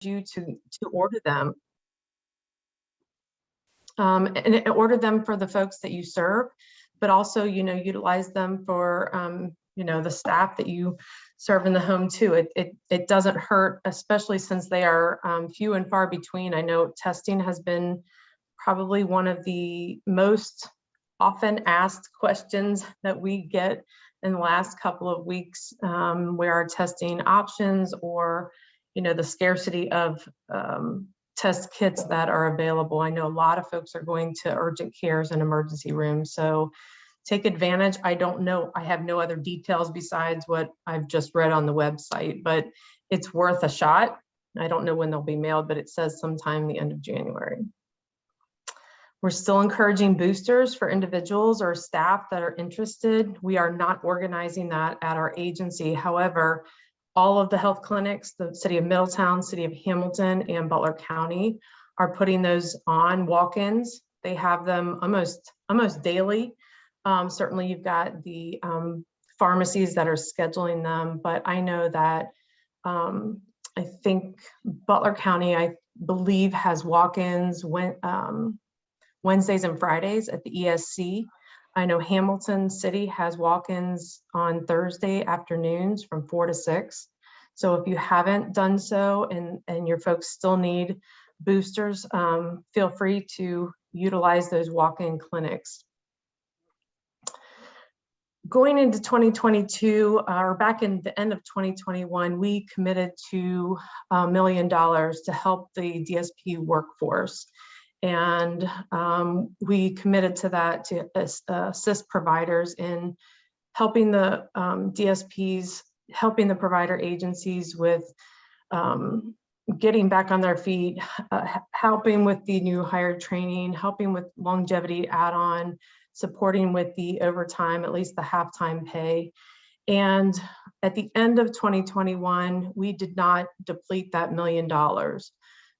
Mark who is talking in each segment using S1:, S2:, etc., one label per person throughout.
S1: you to order them. And order them for the folks that you serve, but also, utilize them for, the staff that you serve in the home too. It doesn't hurt, especially since they are few and far between. I know testing has been probably one of the most often asked questions that we get in the last couple of weeks, where our testing options or, the scarcity of test kits that are available. I know a lot of folks are going to urgent cares and emergency rooms, so take advantage. I don't know, I have no other details besides what I've just read on the website, but it's worth a shot. I don't know when they'll be mailed, but it says sometime the end of January. We're still encouraging boosters for individuals or staff that are interested. We are not organizing that at our agency. However, all of the health clinics, the city of Middletown, city of Hamilton, and Butler County are putting those on walk-ins. They have them almost daily. Certainly you've got the pharmacies that are scheduling them, but I know that I think Butler County, I believe, has walk-ins Wednesdays and Fridays at the ESC. I know Hamilton City has walk-ins on Thursday afternoons from 4 to 6. So if you haven't done so and your folks still need boosters, feel free to utilize those walk-in clinics. Going into 2022, or back in the end of 2021, we committed to $1 million to help the DSP workforce. And we committed to that to assist providers in helping the DSPs, helping the provider agencies with getting back on their feet, helping with the new hire training, helping with longevity add-on, supporting with the overtime, at least the halftime pay. And at the end of 2021, we did not deplete that $1 million.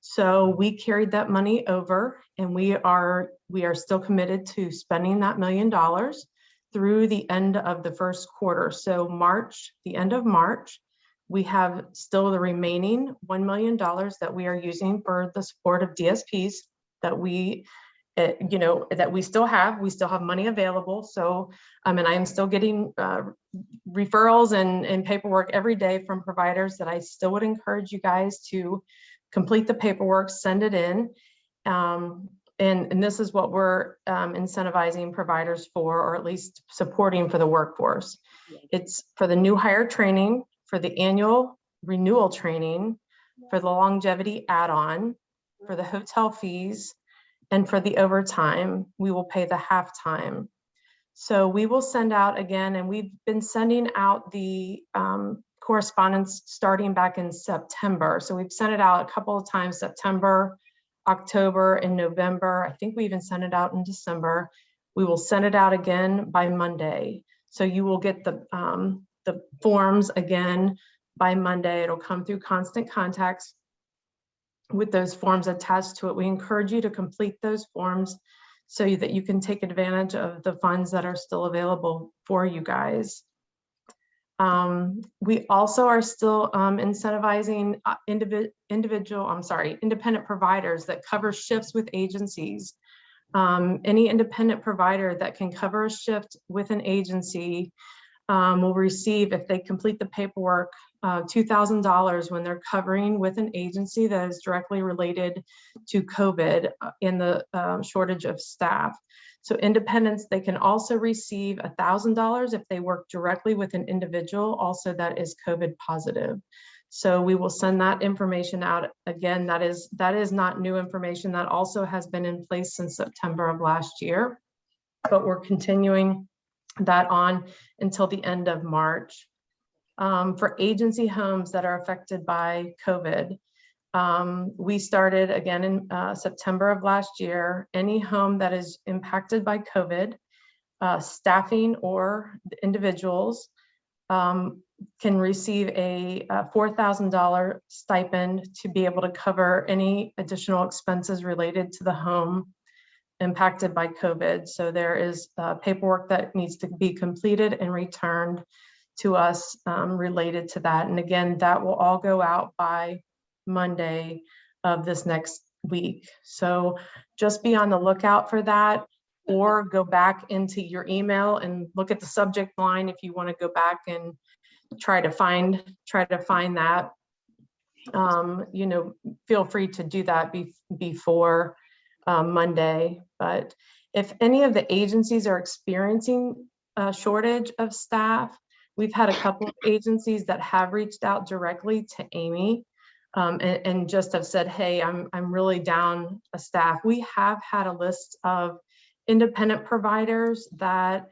S1: So we carried that money over, and we are still committed to spending that $1 million through the end of the first quarter. So March, the end of March, we have still the remaining $1 million that we are using for the support of DSPs that we still have. We still have money available. So, and I am still getting referrals and paperwork every day from providers that I still would encourage you guys to complete the paperwork, send it in. And this is what we're incentivizing providers for, or at least supporting for the workforce. It's for the new hire training, for the annual renewal training, for the longevity add-on, for the hotel fees, and for the overtime. We will pay the halftime. So we will send out again, and we've been sending out the correspondence starting back in September. So we've sent it out a couple of times, September, October, and November. I think we even sent it out in December. We will send it out again by Monday. So you will get the forms again by Monday. It'll come through Constant Contacts with those forms attached to it. We encourage you to complete those forms so that you can take advantage of the funds that are still available for you guys. We also are still incentivizing independent providers that cover shifts with agencies. Any independent provider that can cover a shift with an agency will receive, if they complete the paperwork, $2,000 when they're covering with an agency that is directly related to COVID in the shortage of staff. So independents, they can also receive $1,000 if they work directly with an individual also that is COVID positive. So we will send that information out. Again, that is not new information. That also has been in place since September of last year, but we're continuing that on until the end of March. For agency homes that are affected by COVID, we started again in September of last year. Any home that is impacted by COVID, staffing or individuals can receive a $4,000 stipend to be able to cover any additional expenses related to the home impacted by COVID. So there is paperwork that needs to be completed and returned to us related to that. And again, that will all go out by Monday of this next week. So just be on the lookout for that, or go back into your email and look at the subject line if you want to go back and try to find that. You know, feel free to do that before Monday. But if any of the agencies are experiencing a shortage of staff, we've had a couple of agencies that have reached out directly to Amy and just have said, hey, I'm really down a staff. We have had a list of independent providers that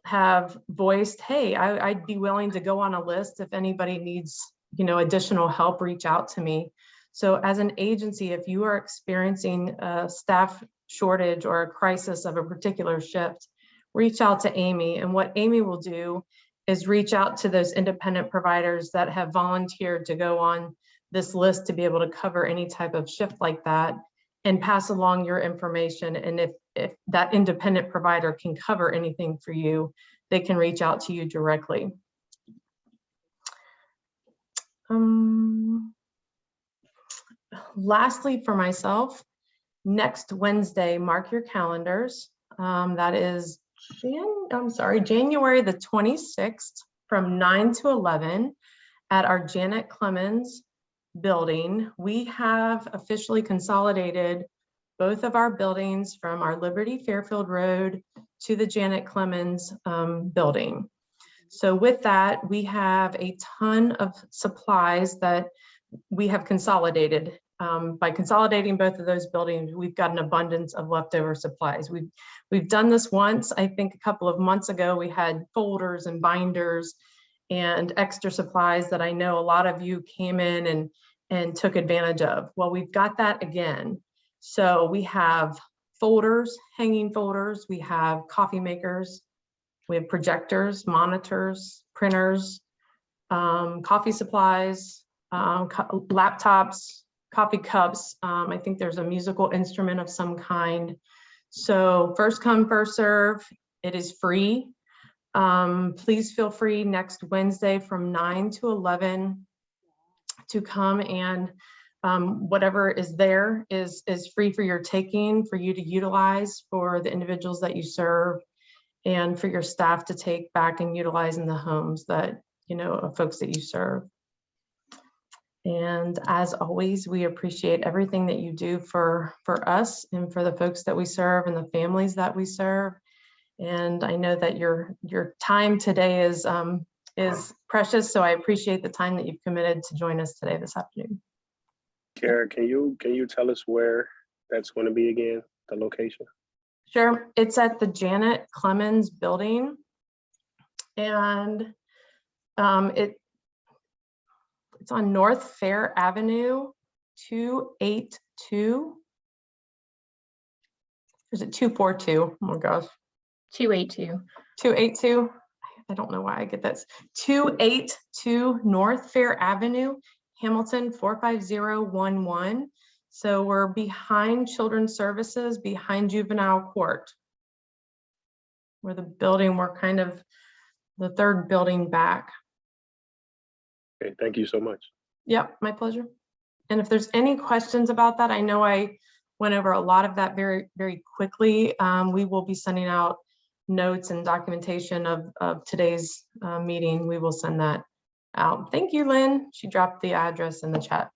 S1: have voiced, hey, I'd be willing to go on a list if anybody needs, you know, additional help, reach out to me. So as an agency, if you are experiencing a staff shortage or a crisis of a particular shift, reach out to Amy. And what Amy will do is reach out to those independent providers that have volunteered to go on this list to be able to cover any type of shift like that, and pass along your information. And if that independent provider can cover anything for you, they can reach out to you directly. Lastly, for myself, next Wednesday, mark your calendars. That is January the 26th from 9 to 11 at our Janet Clemens building. We have officially consolidated both of our buildings from our Liberty Fairfield Road to the Janet Clemens building. So with that, we have a ton of supplies that we have consolidated. By consolidating both of those buildings, we've got an abundance of leftover supplies. We've done this once, I think a couple of months ago. We had folders and binders and extra supplies that I know a lot of you came in and took advantage of. Well, we've got that again. So we have folders, hanging folders, we have coffee makers, we have projectors, monitors, printers, coffee supplies, laptops, coffee cups. I think there's a musical instrument of some kind. So first come, first serve. It is free. Please feel free next Wednesday from 9 to 11 to come, and whatever is there is free for your taking, for you to utilize for the individuals that you serve, and for your staff to take back and utilize in the homes that, you know, of folks that you serve. And as always, we appreciate everything that you do for us and for the folks that we serve and the families that we serve. And I know that your time today is precious, so I appreciate the time that you've committed to join us today this afternoon.
S2: Kara, can you tell us where that's going to be again, the location?
S1: Sure, it's at the Janet Clemens building, and it's on North Fair Avenue, 282. Is it 242? Oh my gosh.
S3: 282.
S1: 282. I don't know why I get that. 282 North Fair Avenue, Hamilton 45011. So we're behind Children's Services, behind Juvenile Court. We're the building, we're kind of the third building back.
S2: Okay, thank you so much.
S1: Yep, my pleasure. And if there's any questions about that, I know I went over a lot of that very, very quickly. We will be sending out notes and documentation of today's meeting. We will send that out. Thank you, Lynn. She dropped the address in the chat.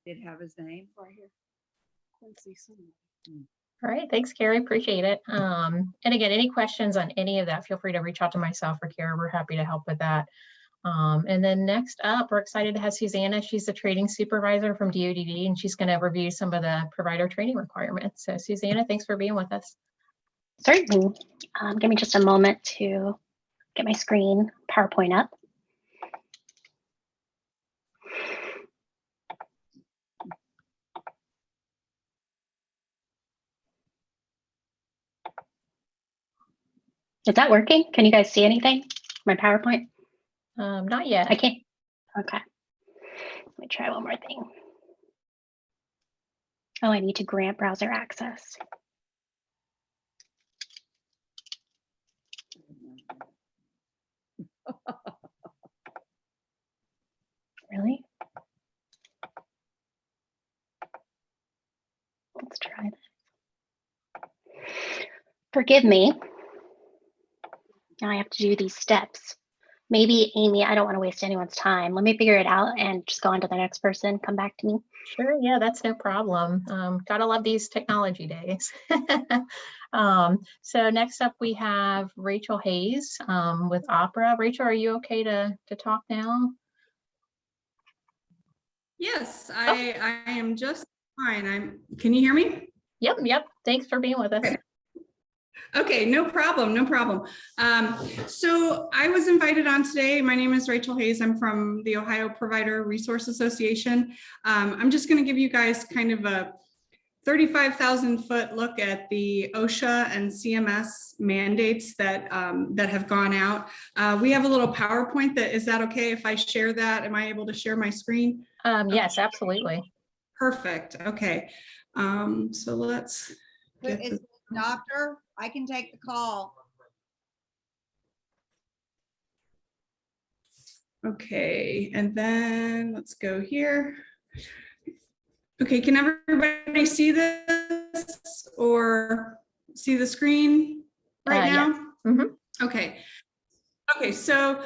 S4: Did have his name right here.
S3: All right, thanks, Carrie. Appreciate it. And again, any questions on any of that, feel free to reach out to myself or Kara. We're happy to help with that. And then next up, we're excited to have Suzanna. She's the training supervisor from DODD, and she's going to review some of the provider training requirements. So Suzanna, thanks for being with us.
S5: Certainly. Give me just a moment to get my screen PowerPoint up. Is that working? Can you guys see anything? My PowerPoint?
S3: Not yet.
S5: I can't. Okay. Let me try one more thing. Oh, I need to grant browser access. Really? try that. Forgive me. Now I have to do these steps. Maybe Amy, I don't want to waste anyone's time. Let me figure it out and just go on to the next person. Come back to me.
S3: Sure, yeah, that's no problem. Gotta love these technology days. So next up we have Rachel Hayes with OPRA. Rachel, are you okay to talk now?
S6: Yes, I am just fine. Can you hear me?
S3: Yep. Thanks for being with us.
S6: Okay, no problem. So I was invited on today. My name is Rachel Hayes. I'm from the Ohio Provider Resource Association. I'm just going to give you guys kind of a 35,000 foot look at the OSHA and CMS mandates that that have gone out. We have a little PowerPoint is that okay if I share that? Am I able to share my screen?
S3: Yes, absolutely.
S6: Perfect. Okay. So let's get
S4: Is
S6: this.
S4: the doctor? I can take the call.
S6: Okay, and then let's go here. Okay, can everybody see this or see the screen right now?
S3: Yes. Mhm.
S6: Okay, so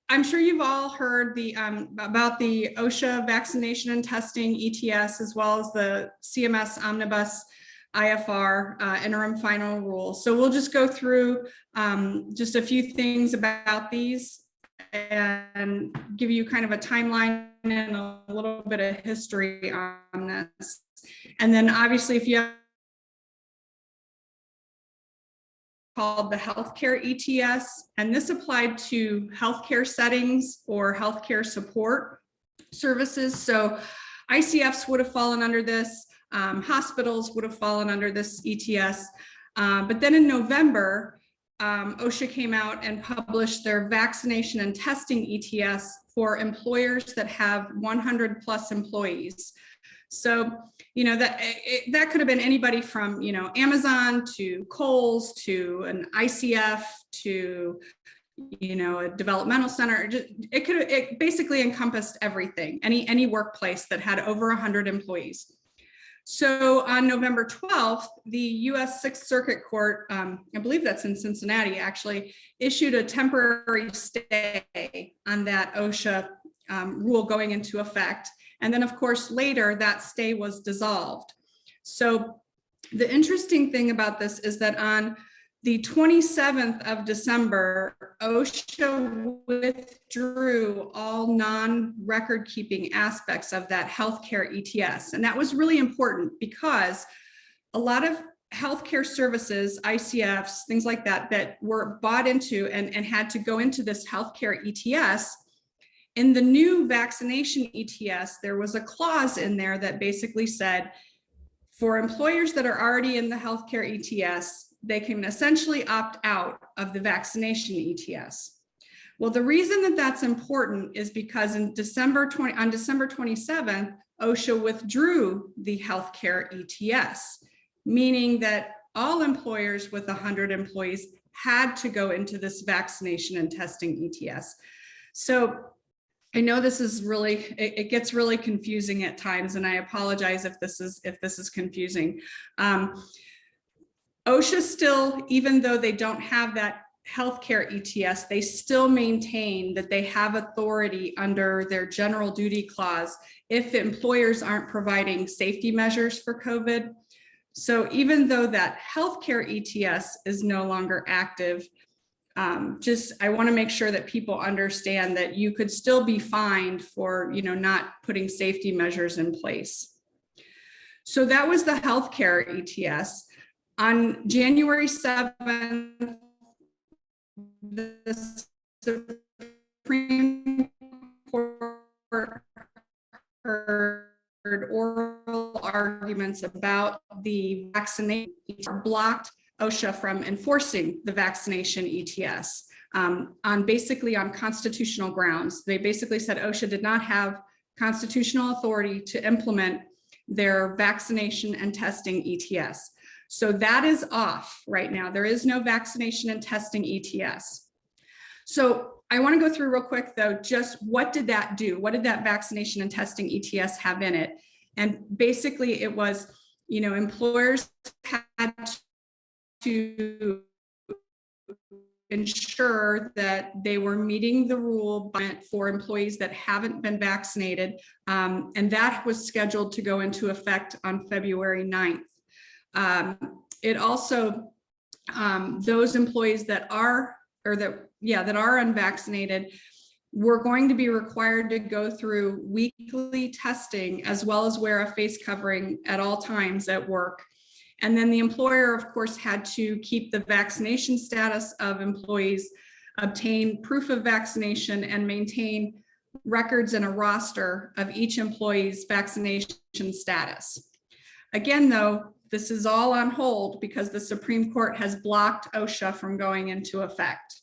S6: I'm sure you've all heard about the OSHA vaccination and testing ETS, as well as the CMS Omnibus IFR interim final rule. So we'll just go through just a few things about these and give you kind of a timeline and a little bit of history on this. And then obviously if you have called the healthcare ETS, and this applied to healthcare settings or healthcare support services. So ICFs would have fallen under this, hospitals would have fallen under this ETS. But then in November, OSHA came out and published their vaccination and testing ETS for employers that have 100 plus employees. So, you know, that could have been anybody from, you know, Amazon to Kohl's to an ICF to, you know, a developmental center. It basically encompassed everything, any workplace that had over 100 employees. So on November 12th, the US 6th Circuit Court, I believe that's in Cincinnati, actually issued a temporary stay on that OSHA rule going into effect. And then of course, later that stay was dissolved. So the interesting thing about this is that on the 27th of December, OSHA withdrew all non-record keeping aspects of that healthcare ETS. And that was really important because a lot of healthcare services, ICFs, things like that, that were bought into and had to go into this healthcare ETS. In the new vaccination ETS, there was a clause in there that basically said, for employers that are already in the healthcare ETS, they can essentially opt out of the vaccination ETS. Well, the reason that that's important is because on December 27th, OSHA withdrew the healthcare ETS, meaning that all employers with 100 employees had to go into this vaccination and testing ETS. So I know this is really, it gets really confusing at times, and I apologize if this is confusing. OSHA still, even though they don't have that healthcare ETS, they still maintain that they have authority under their general duty clause if employers aren't providing safety measures for COVID. So even though that healthcare ETS is no longer active, I want to make sure that people understand that you could still be fined for, you know, not putting safety measures in place. So that was the healthcare ETS. On January 7th, the Supreme Court heard oral arguments about the vaccination, blocked OSHA from enforcing the vaccination ETS on constitutional grounds. They basically said OSHA did not have constitutional authority to implement their vaccination and testing ETS. So that is off right now. There is no vaccination and testing ETS. So I want to go through real quick though, just what did that do? What did that vaccination and testing ETS have in it? And basically it was employers had to ensure that they were meeting the rule for employees that haven't been vaccinated. And that was scheduled to go into effect on February 9th. It also, those employees that are unvaccinated, we're going to be required to go through weekly testing as well as wear a face covering at all times at work. And then the employer, of course, had to keep the vaccination status of employees, obtain proof of vaccination, and maintain records and a roster of each employee's vaccination status. Again, though, this is all on hold because the Supreme Court has blocked OSHA from going into effect.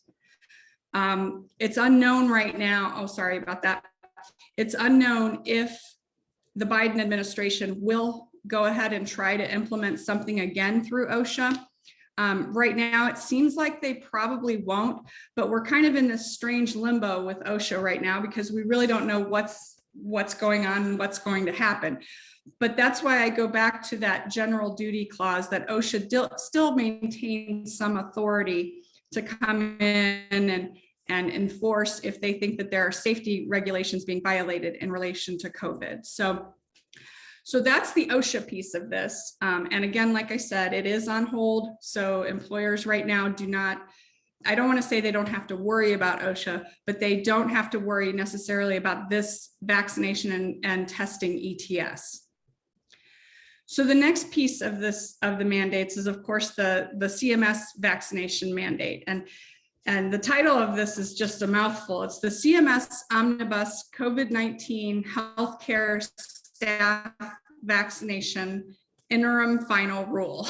S6: It's unknown right now. Oh, sorry about that. It's unknown if the Biden administration will go ahead and try to implement something again through OSHA. Right now, it seems like they probably won't, but we're kind of in this strange limbo with OSHA right now because we really don't know what's going on and what's going to happen. But that's why I go back to that general duty clause that OSHA still maintains some authority to come in and enforce if they think that there are safety regulations being violated in relation to COVID. So that's the OSHA piece of this. And again, like I said, it is on hold. So employers right now I don't want to say they don't have to worry about OSHA, but they don't have to worry necessarily about this vaccination and testing ETS. So the next piece of the mandates is, of course, the CMS vaccination mandate. And the title of this is just a mouthful. It's the CMS Omnibus COVID-19 Healthcare Staff Vaccination Interim Final Rule.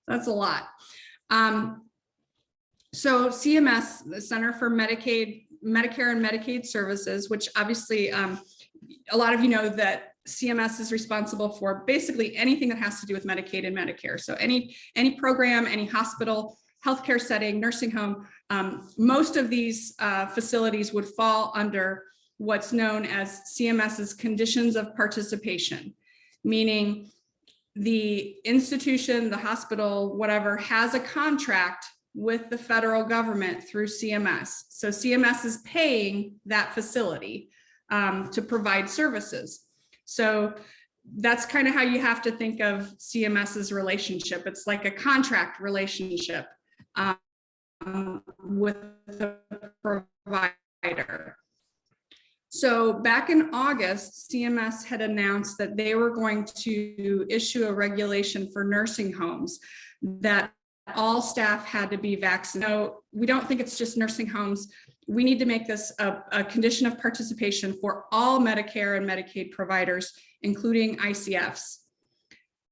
S6: That's a lot. So CMS, the Center for Medicare and Medicaid Services, which obviously a lot of you know that CMS is responsible for basically anything that has to do with Medicaid and Medicare. So any program, any hospital, healthcare setting, nursing home, most of these facilities would fall under what's known as CMS's conditions of participation, meaning the institution, the hospital, whatever, has a contract with the federal government through CMS. So CMS is paying that facility to provide services. So that's kind of how you have to think of CMS's relationship. It's like a contract relationship with the provider. So back in August, CMS had announced that they were going to issue a regulation for nursing homes that all staff had to be vaccinated. No, we don't think it's just nursing homes. We need to make this a condition of participation for all Medicare and Medicaid providers, including ICFs.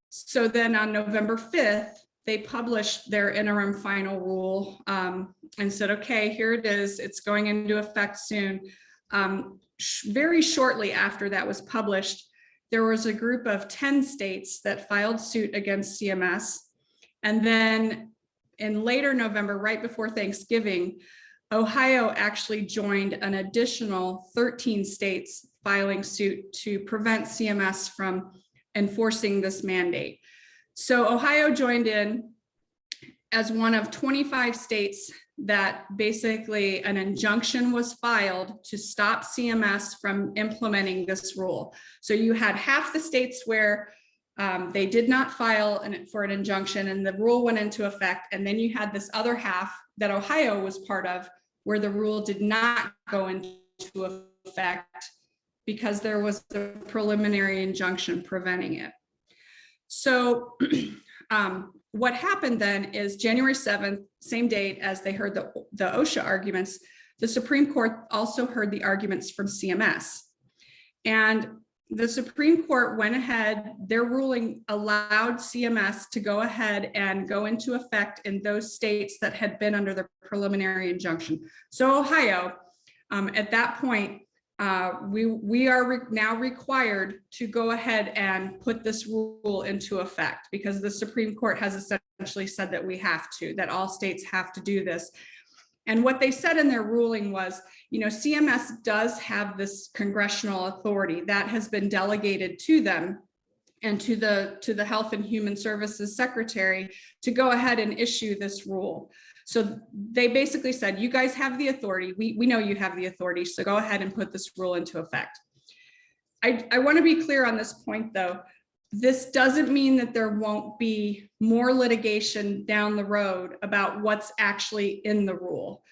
S6: So then on November 5th, they published their interim final rule and said, okay, here it is. It's going into effect soon. Very shortly after that was published, there was a group of 10 states that filed suit against CMS. And then in later November, right before Thanksgiving, Ohio actually joined an additional 13 states filing suit to prevent CMS from enforcing this mandate. So Ohio joined in as one of 25 states that basically an injunction was filed to stop CMS from implementing this rule. So you had half the states where they did not file for an injunction and the rule went into effect. And then you had this other half that Ohio was part of where the rule did not go into effect because there was a preliminary injunction preventing it. So what happened then is January 7th, same date as they heard the OSHA arguments, the Supreme Court also heard the arguments from CMS. And the Supreme Court went ahead, their ruling allowed CMS to go ahead and go into effect in those states that had been under the preliminary injunction. So Ohio, at that point, we are now required to go ahead and put this rule into effect because the Supreme Court has essentially said that we have to, that all states have to do this. And what they said in their ruling was, you know, CMS does have this congressional authority that has been delegated to them and to the Health and Human Services Secretary to go ahead and issue this rule. So they basically said, you guys have the authority. We know you have the authority, so go ahead and put this rule into effect. I want to be clear on this point, though. This doesn't mean that there won't be more litigation down the road about what's actually in the rule.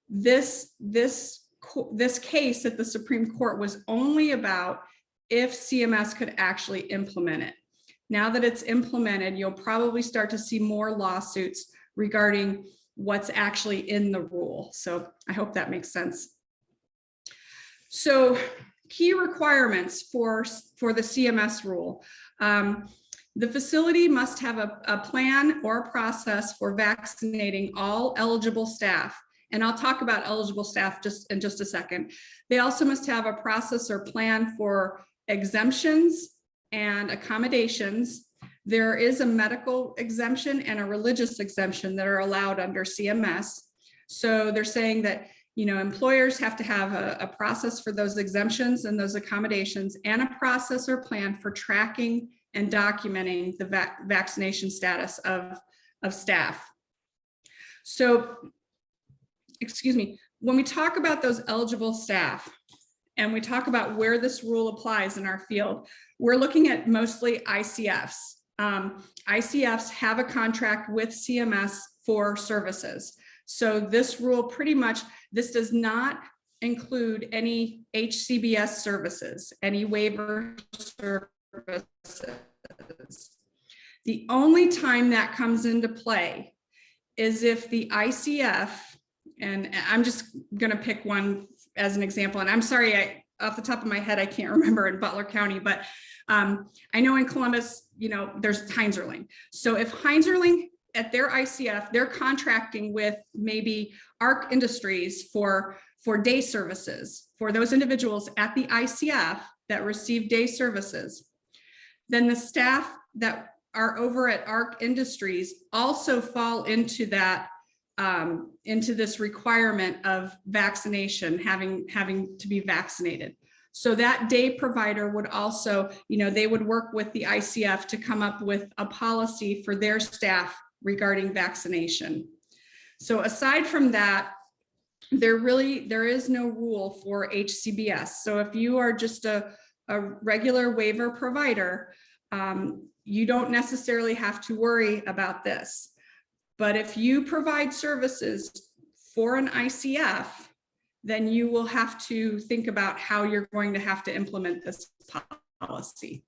S6: This case at the Supreme Court was only about if CMS could actually implement it. Now that it's implemented, you'll probably start to see more lawsuits regarding what's actually in the rule. So I hope that makes sense. So key requirements for the CMS rule. The facility must have a plan or a process for vaccinating all eligible staff. And I'll talk about eligible staff in just a second. They also must have a process or plan for exemptions and accommodations. There is a medical exemption and a religious exemption that are allowed under CMS. So they're saying that, employers have to have a process for those exemptions and those accommodations, and a process or plan for tracking and documenting the vaccination status of staff. So, excuse me, when we talk about those eligible staff and we talk about where this rule applies in our field, we're looking at mostly ICFs. ICFs have a contract with CMS for services. So this rule pretty much, this does not include any HCBS services, any waiver services. The only time that comes into play is if the ICF, and I'm just going to pick one as an example, and I'm sorry, off the top of my head, I can't remember in Butler County, but I know in Columbus, there's Heinzerling. So if Heinzerling at their ICF, they're contracting with maybe ARC Industries for day services for those individuals at the ICF that receive day services, then the staff that are over at ARC Industries also fall into that, into this requirement of vaccination, having to be vaccinated. So that day provider would also, they would work with the ICF to come up with a policy for their staff regarding vaccination. So aside from that, there is no rule for HCBS. So if you are just a regular waiver provider, you don't necessarily have to worry about this. But if you provide services for an ICF, then you will have to think about how you're going to have to implement this policy.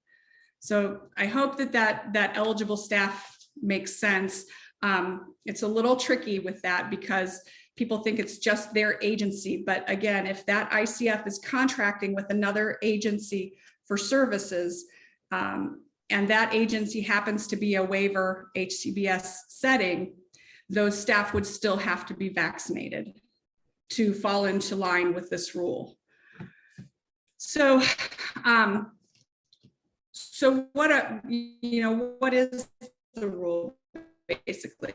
S6: So I hope that eligible staff makes sense. It's a little tricky with that because people think it's just their agency. But again, if that ICF is contracting with another agency for services, and that agency happens to be a waiver HCBS setting, those staff would still have to be vaccinated to fall into line with this rule. So, what is the rule basically?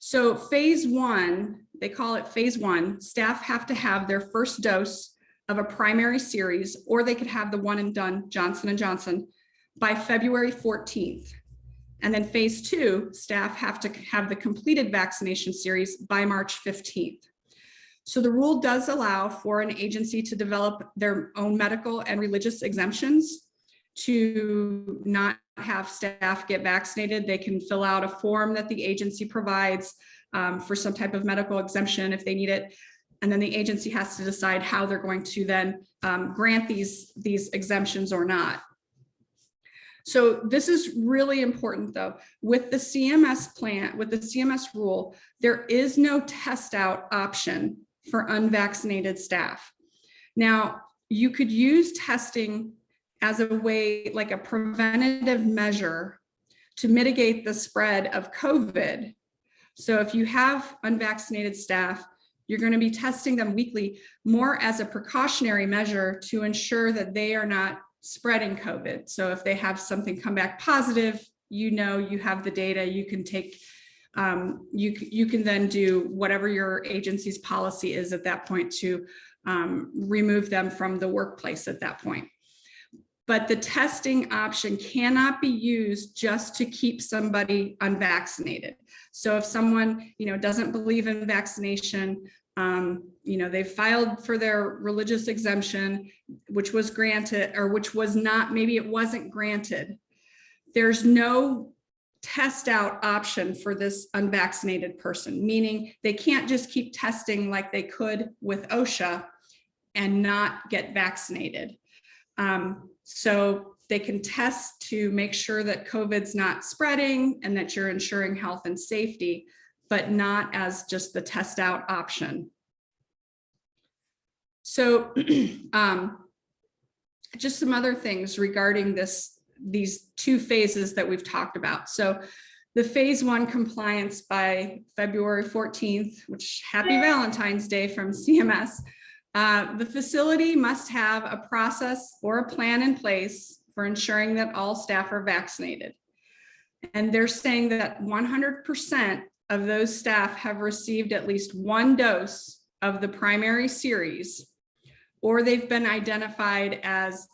S6: So phase one, they call it phase one, staff have to have their first dose of a primary series, or they could have the one and done Johnson & Johnson by February 14th. And then phase two, staff have to have the completed vaccination series by March 15th. So the rule does allow for an agency to develop their own medical and religious exemptions to not have staff get vaccinated. They can fill out a form that the agency provides for some type of medical exemption if they need it. And then the agency has to decide how they're going to then grant these exemptions or not. So this is really important though. With the CMS plan, with the CMS rule, there is no test out option for unvaccinated staff. Now, you could use testing as a way, like a preventative measure to mitigate the spread of COVID. So if you have unvaccinated staff, you're going to be testing them weekly more as a precautionary measure to ensure that they are not spreading COVID. So if they have something come back positive, you have the data, you can take, you can then do whatever your agency's policy is at that point to remove them from the workplace at that point. but the testing option cannot be used just to keep somebody unvaccinated. So if someone, doesn't believe in vaccination, they filed for their religious exemption, which was granted, or which was not, maybe it wasn't granted. There's no test out option for this unvaccinated person, meaning they can't just keep testing like they could with OSHA and not get vaccinated. So they can test to make sure that COVID's not spreading and that you're ensuring health and safety, but not as just the test out option. So just some other things regarding these two phases that we've talked about. So the phase 1 compliance by February 14th, which happy Valentine's Day from CMS. The facility must have a process or a plan in place for ensuring that all staff are vaccinated. And they're saying that 100% of those staff have received at least one dose of the primary series, or they've been identified as,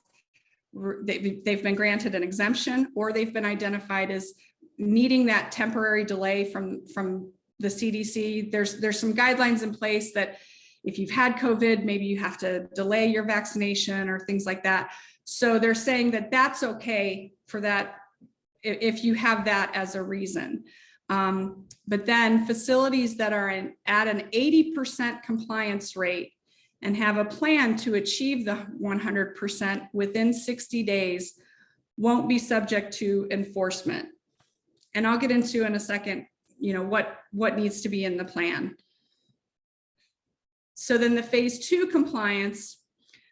S6: they've been granted an exemption, or they've been identified as needing that temporary delay from the CDC. There's some guidelines in place that if you've had COVID, maybe you have to delay your vaccination or things like that. So they're saying that that's okay for that if you have that as a reason. But then facilities that are at an 80% compliance rate and have a plan to achieve the 100% within 60 days won't be subject to enforcement. And I'll get into in a second, what needs to be in the plan. So then the phase 2 compliance,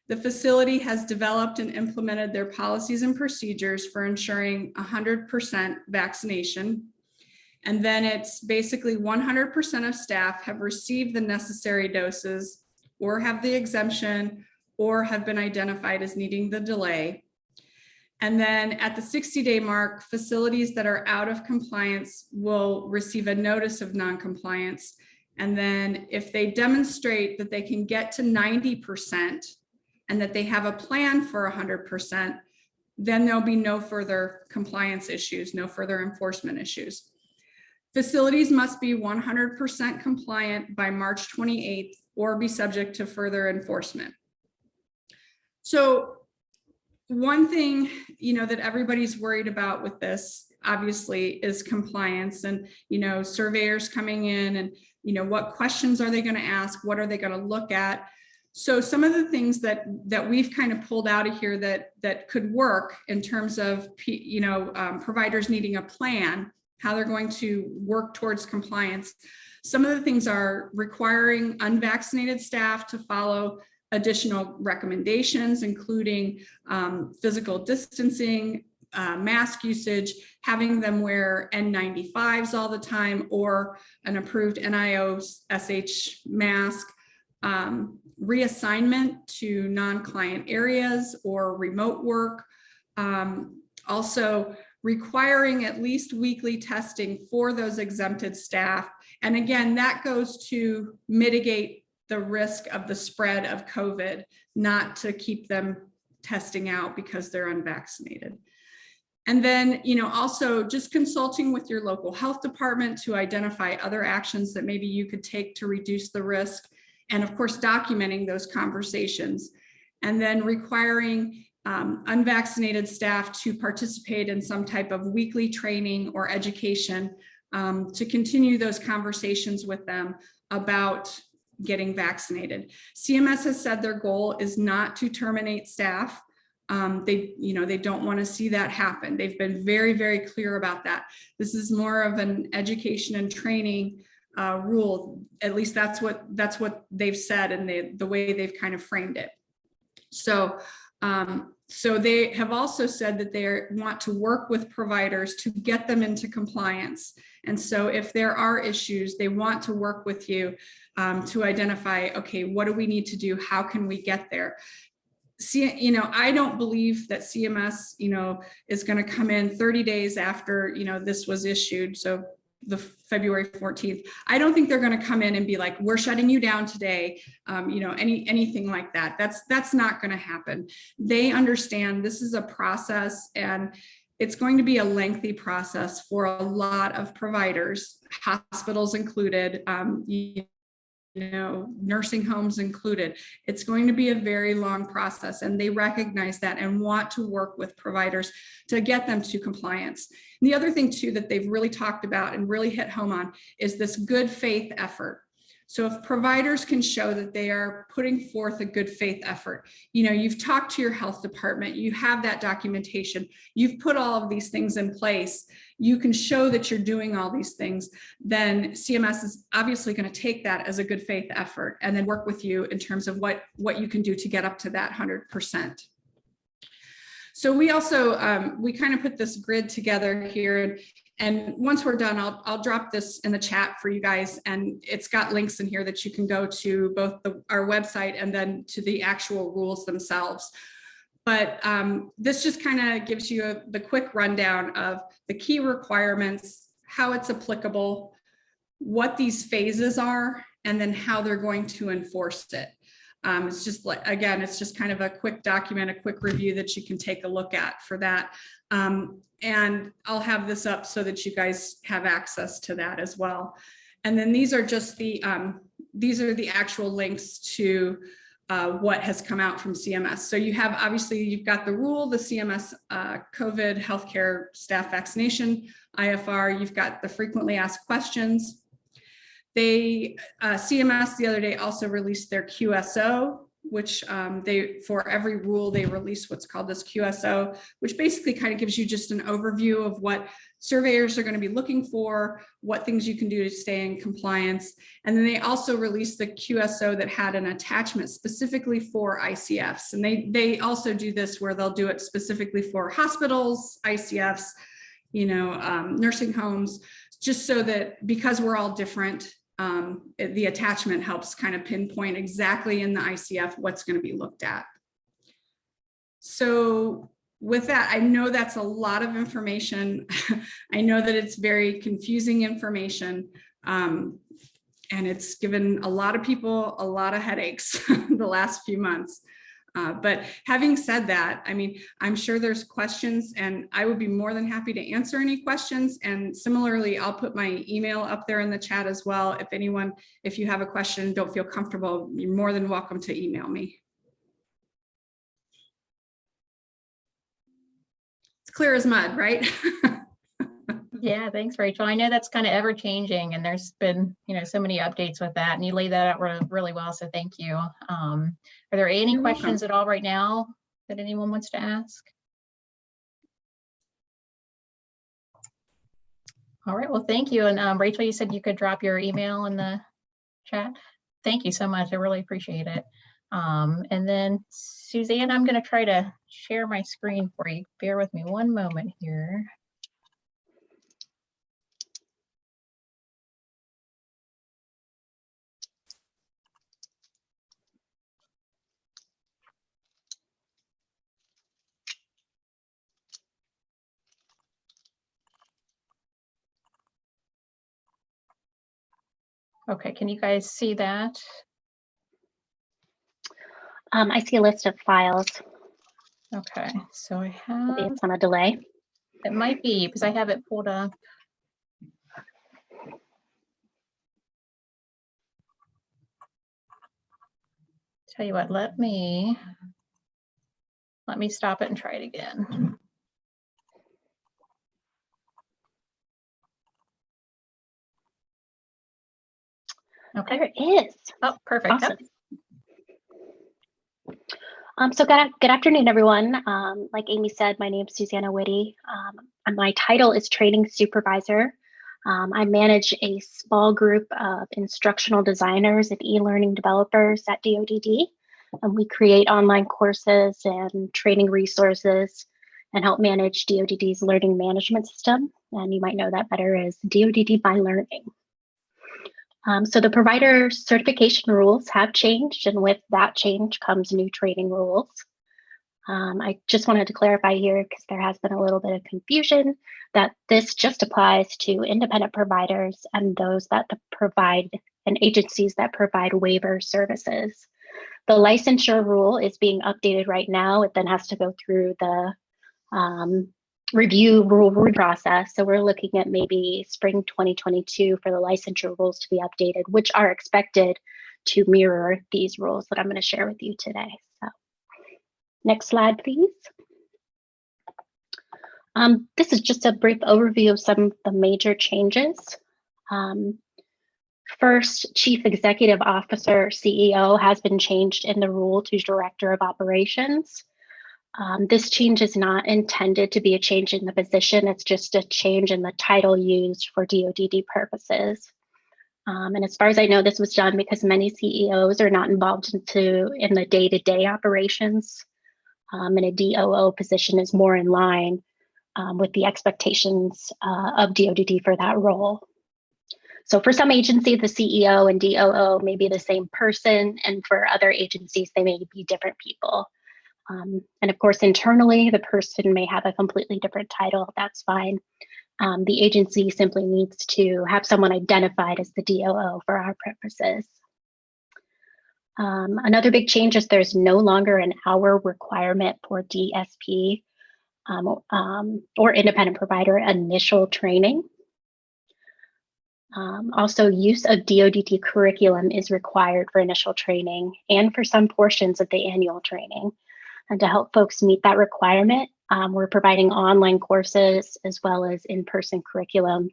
S6: the facility has developed and implemented their policies and procedures for ensuring 100% vaccination. And then it's basically 100% of staff have received the necessary doses or have the exemption or have been identified as needing the delay. And then at the 60-day mark, facilities that are out of compliance will receive a notice of non-compliance. And then if they demonstrate that they can get to 90% and that they have a plan for 100%, then there'll be no further compliance issues, no further enforcement issues. Facilities must be 100% compliant by March 28th or be subject to further enforcement. So one thing, that everybody's worried about with this, obviously, is compliance and, surveyors coming in and, what questions are they going to ask? What are they going to look at? So some of the things that we've kind of pulled out of here that could work in terms of, providers needing a plan, how they're going to work towards compliance. Some of the things are requiring unvaccinated staff to follow additional recommendations, including physical distancing, mask usage, having them wear N95s all the time or an approved NIOSH mask, reassignment to non-client areas or remote work, also requiring at least weekly testing for those exempted staff. And again, that goes to mitigate the risk of the spread of COVID, not to keep them testing out because they're unvaccinated. And then, also just consulting with your local health department to identify other actions that maybe you could take to reduce the risk. And of course, documenting those conversations. And then requiring unvaccinated staff to participate in some type of weekly training or education to continue those conversations with them about getting vaccinated. CMS has said their goal is not to terminate staff. They don't want to see that happen. They've been very, very clear about that. This is more of an education and training rule. At least that's what they've said, and the way they've kind of framed it. So they have also said that they want to work with providers to get them into compliance. And so if there are issues, they want to work with you to identify, okay, what do we need to do? How can we get there? See, I don't believe that CMS, is going to come in 30 days after, this was issued. So, the February 14th. I don't think they're going to come in and be like, we're shutting you down today. You know, anything like that. That's not going to happen. They understand this is a process, and it's going to be a lengthy process for a lot of providers, hospitals included, you know, nursing homes included. It's going to be a very long process, and they recognize that and want to work with providers to get them to compliance. And the other thing too that they've really talked about and really hit home on is this good faith effort. So if providers can show that they are putting forth a good faith effort, you know, you've talked to your health department, you have that documentation, you've put all of these things in place, you can show that you're doing all these things, then CMS is obviously going to take that as a good faith effort and then work with you in terms of what you can do to get up to that 100%. So we also, we kind of put this grid together here, and once we're done, I'll drop this in the chat for you guys, and it's got links in here that you can go to both our website and then to the actual rules themselves. But this just kind of gives you the quick rundown of the key requirements, how it's applicable, what these phases are, and then how they're going to enforce it. It's just like, again, it's just kind of a quick document, a quick review that you can take a look at for that. And I'll have this up so that you guys have access to that as well. And then these are just these are the actual links to what has come out from CMS. So you have, obviously, you've got the rule, the CMS COVID healthcare staff vaccination, IFR, you've got the frequently asked questions. They, CMS the other day also released their QSO, which for every rule, they release what's called this QSO, which basically kind of gives you just an overview of what surveyors are going to be looking for, what things you can do to stay in compliance. And then they also released the QSO that had an attachment specifically for ICFs. And they also do this where they'll do it specifically for hospitals, ICFs, you know, nursing homes, just so that because we're all different, the attachment helps kind of pinpoint exactly in the ICF what's going to be looked at. So with that, I know that's a lot of information. I know that it's very confusing information, and it's given a lot of people a lot of headaches the last few months. But having said that, I mean, I'm sure there's questions, and I would be more than happy to answer any questions. And similarly, I'll put my email up there in the chat as well. If you have a question, don't feel comfortable, you're more than welcome to email me. It's clear as mud, right?
S3: Yeah, thanks, Rachel. I know that's kind of ever changing, and there's been, you know, so many updates with that, and you laid that out really well. So thank you. Are there any
S6: You're
S3: questions
S6: welcome.
S3: at all right now that anyone wants to ask? All right, well, thank you. And Rachel, you said you could drop your email in the chat. Thank you so much. I really appreciate it. And then Suzanne, I'm going to try to share my screen for you. Bear with me one moment here. Okay, can you guys see that?
S5: I see a list of files.
S3: Okay, so I
S5: Maybe
S3: have,
S5: it's on a delay.
S3: it might be because I have it pulled up. Tell you what, let me stop it and try it again. Okay.
S5: There it is.
S3: Oh, perfect.
S5: Awesome. So good afternoon, everyone. Like Amy said, my name is Suzanna Witte. And my title is Training Supervisor. I manage a small group of instructional designers and e-learning developers at DODD. And we create online courses and training resources and help manage DODD's learning management system. And you might know that better as DODD by Learning. So the provider certification rules have changed, and with that change comes new training rules. I just wanted to clarify here, because there has been a little bit of confusion, that this just applies to independent providers and those that provide and agencies that provide waiver services. The licensure rule is being updated right now. It then has to go through the review process. So we're looking at maybe spring 2022 for the licensure rules to be updated, which are expected to mirror these rules that I'm going to share with you today. So next slide, please. This is just a brief overview of some of the major changes. First, Chief Executive Officer, CEO, has been changed in the rule to Director of Operations. This change is not intended to be a change in the position. It's just a change in the title used for DODD purposes. And as far as I know, this was done because many CEOs are not involved in the day-to-day operations. And a DOO position is more in line with the expectations of DODD for that role. So for some agencies, the CEO and DOO may be the same person, and for other agencies, they may be different people. And of course, internally, the person may have a completely different title. That's fine. The agency simply needs to have someone identified as the DOO for our purposes. Another big change is there's no longer an hour requirement for DSP or independent provider initial training. Also, use of DODD curriculum is required for initial training and for some portions of the annual training. And to help folks meet that requirement, we're providing online courses as well as in-person curriculum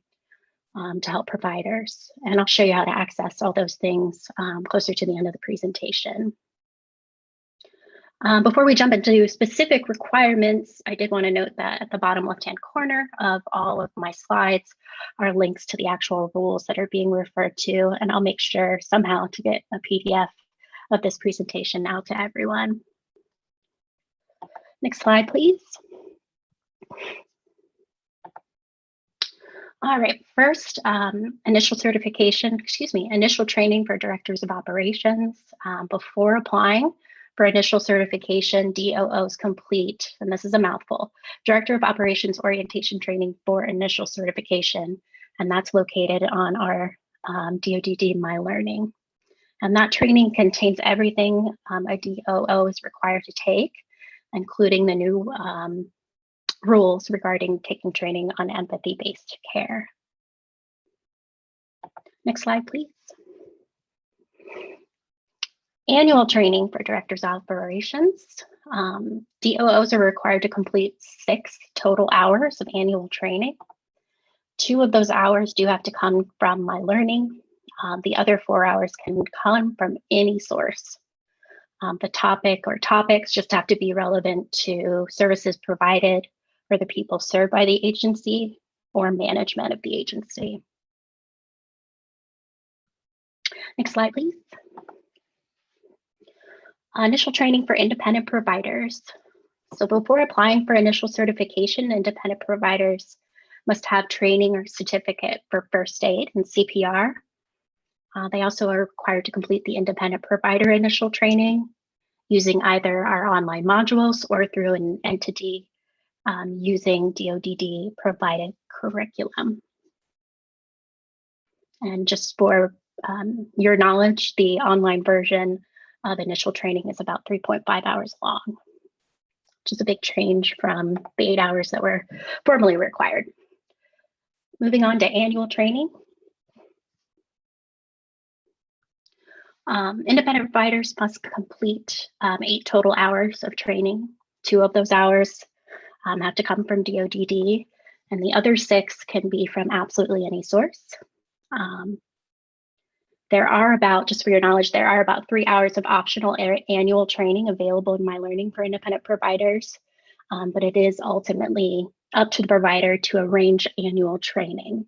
S5: to help providers. And I'll show you how to access all those things closer to the end of the presentation. Before we jump into specific requirements, I did want to note that at the bottom left-hand corner of all of my slides are links to the actual rules that are being referred to, and I'll make sure somehow to get a PDF of this presentation out to everyone. Next slide, please. All right, first, initial training for directors of operations. Before applying for initial certification, DOOs complete, and this is a mouthful, Director of Operations Orientation Training for initial certification, and that's located on our DODD My Learning. And that training contains everything a DOO is required to take, including the new rules regarding taking training on empathy-based care. Next slide, please. Annual training for directors of operations. DOOs are required to complete 6 total hours of annual training. 2 of those hours do have to come from My Learning. The other 4 hours can come from any source. The topic or topics just have to be relevant to services provided for the people served by the agency or management of the agency. Next slide, please. Initial training for independent providers. So before applying for initial certification, independent providers must have training or certificate for first aid and CPR. They also are required to complete the independent provider initial training using either our online modules or through an entity using DODD provided curriculum. And just for your knowledge, the online version of initial training is about 3.5 hours long, which is a big change from the 8 hours that were formerly required. Moving on to annual training. Independent providers must complete 8 total hours of training. 2 of those hours have to come from DODD, and the other 6 can be from absolutely any source. There are about, just for your knowledge, there are about 3 hours of optional annual training available in My Learning for independent providers, but it is ultimately up to the provider to arrange annual training.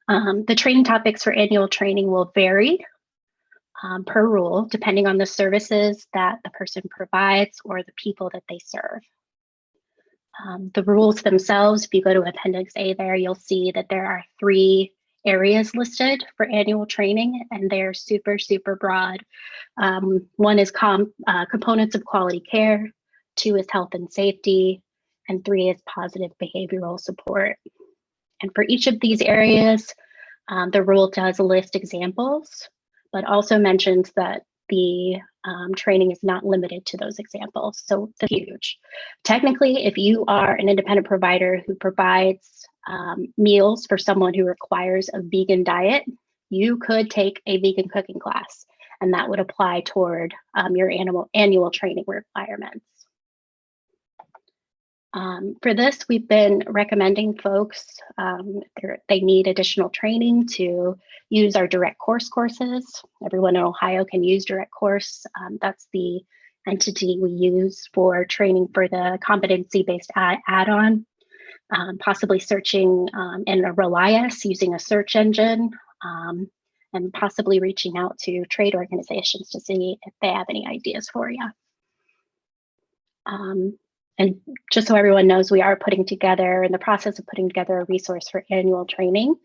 S5: The training topics for annual training will vary per rule, depending on the services that the person provides or the people that they serve. The rules themselves, if you go to Appendix A there, you'll see that there are 3 areas listed for annual training, and they're super, super broad. One is components of quality care. 2 is health and safety, and 3 is positive behavioral support. And for each of these areas, the rule does list examples, but also mentions that the training is not limited to those examples. So that's huge. Technically, if you are an independent provider who provides meals for someone who requires a vegan diet, you could take a vegan cooking class, and that would apply toward your annual training requirements. For this, we've been recommending folks, they need additional training to use our direct course courses. Everyone in Ohio can use direct course. That's the entity we use for training for the competency-based add-on, possibly searching in a Relias using a search engine, and possibly reaching out to trade organizations to see if they have any ideas for you. And just so everyone knows, we are in the process of putting together a resource for annual training.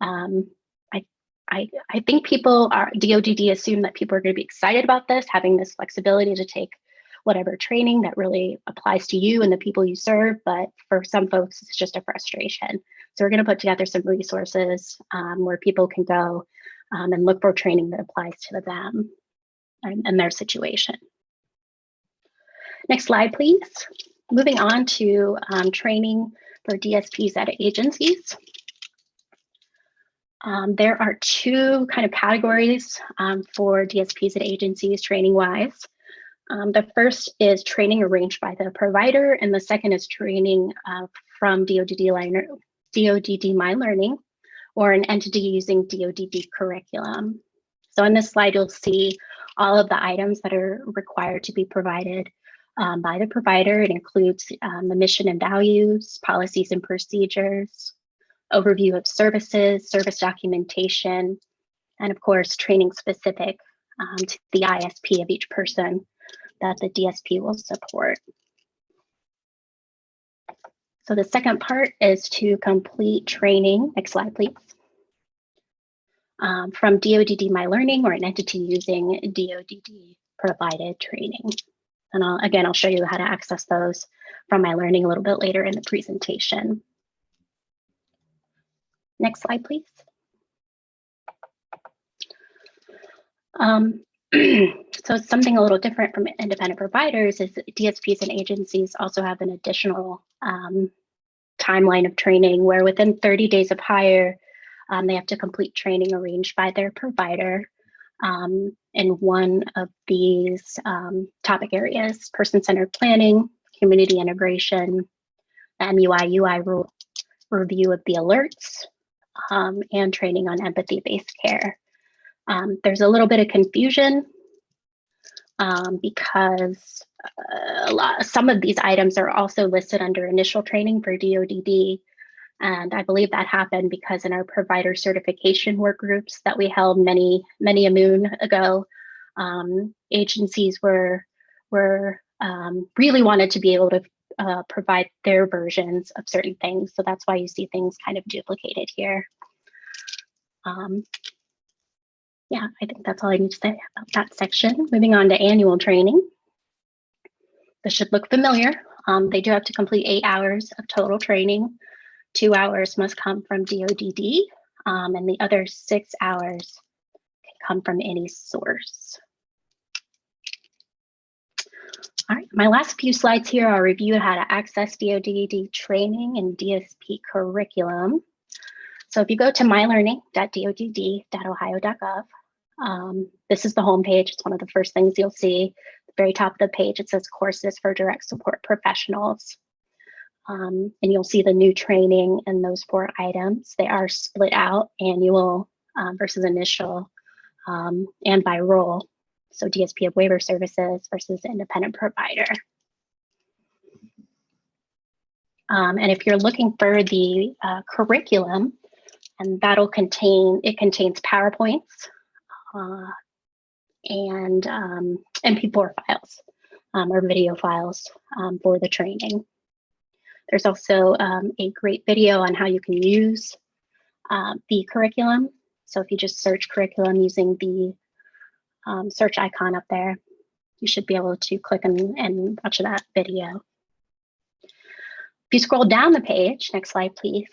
S5: I think people DODD assume that people are going to be excited about this, having this flexibility to take whatever training that really applies to you and the people you serve. But for some folks, it's just a frustration. So we're going to put together some resources where people can go and look for training that applies to them and their situation. Kind slide, please. Moving on to training for DSPs at agencies. There are 2 kind of categories for DSPs at agencies training-wise. The first is training arranged by the provider, and the second is training from DODD My Learning, or an entity using DODD curriculum. So on this slide, you'll see all of the items that are required to be provided by the provider. It includes the mission and values, policies and procedures, overview of services, service documentation, and of course, training specific to the ISP of each person that the DSP will support. So the second part is to complete training. Next slide, please. From DODD My Learning, or an entity using DODD provided training. And I'll show you how to access those from My Learning a little bit later in the presentation. Next slide, please. So something a little different from independent providers is DSPs and agencies also have an additional timeline of training where within 30 days of hire, they have to complete training arranged by their provider in one of these topic areas: person-centered planning, community integration, MUI UI review of the alerts, and training on empathy-based care. There's a little bit of confusion because some of these items are also listed under initial training for DODD. And I believe that happened because in our provider certification work groups that we held many a moon ago, agencies were really wanted to be able to provide their versions of certain things. So that's why you see things kind of duplicated here. Yeah, I think that's all I need to say about that section. Moving on to annual training. This should look familiar. They do have to complete 8 hours of total training. 2 hours must come from DODD, and the other 6 hours can come from any source. All right, my last few slides here, I'll review how to access DODD training and DSP curriculum. So if you go to mylearning.dodd.ohio.gov, this is the home page. It's one of the first things you'll see. At the very top of the page, it says courses for direct support professionals. And you'll see the new training in those 4 items. They are split out, annual versus initial, and by role. So DSP of waiver services versus independent provider. And if you're looking for the curriculum, and it contains PowerPoints and MP4 files or video files for the training. There's also a great video on how you can use the curriculum. So if you just search curriculum using the search icon up there, you should be able to click and watch that video. If you scroll down the page, next slide, please,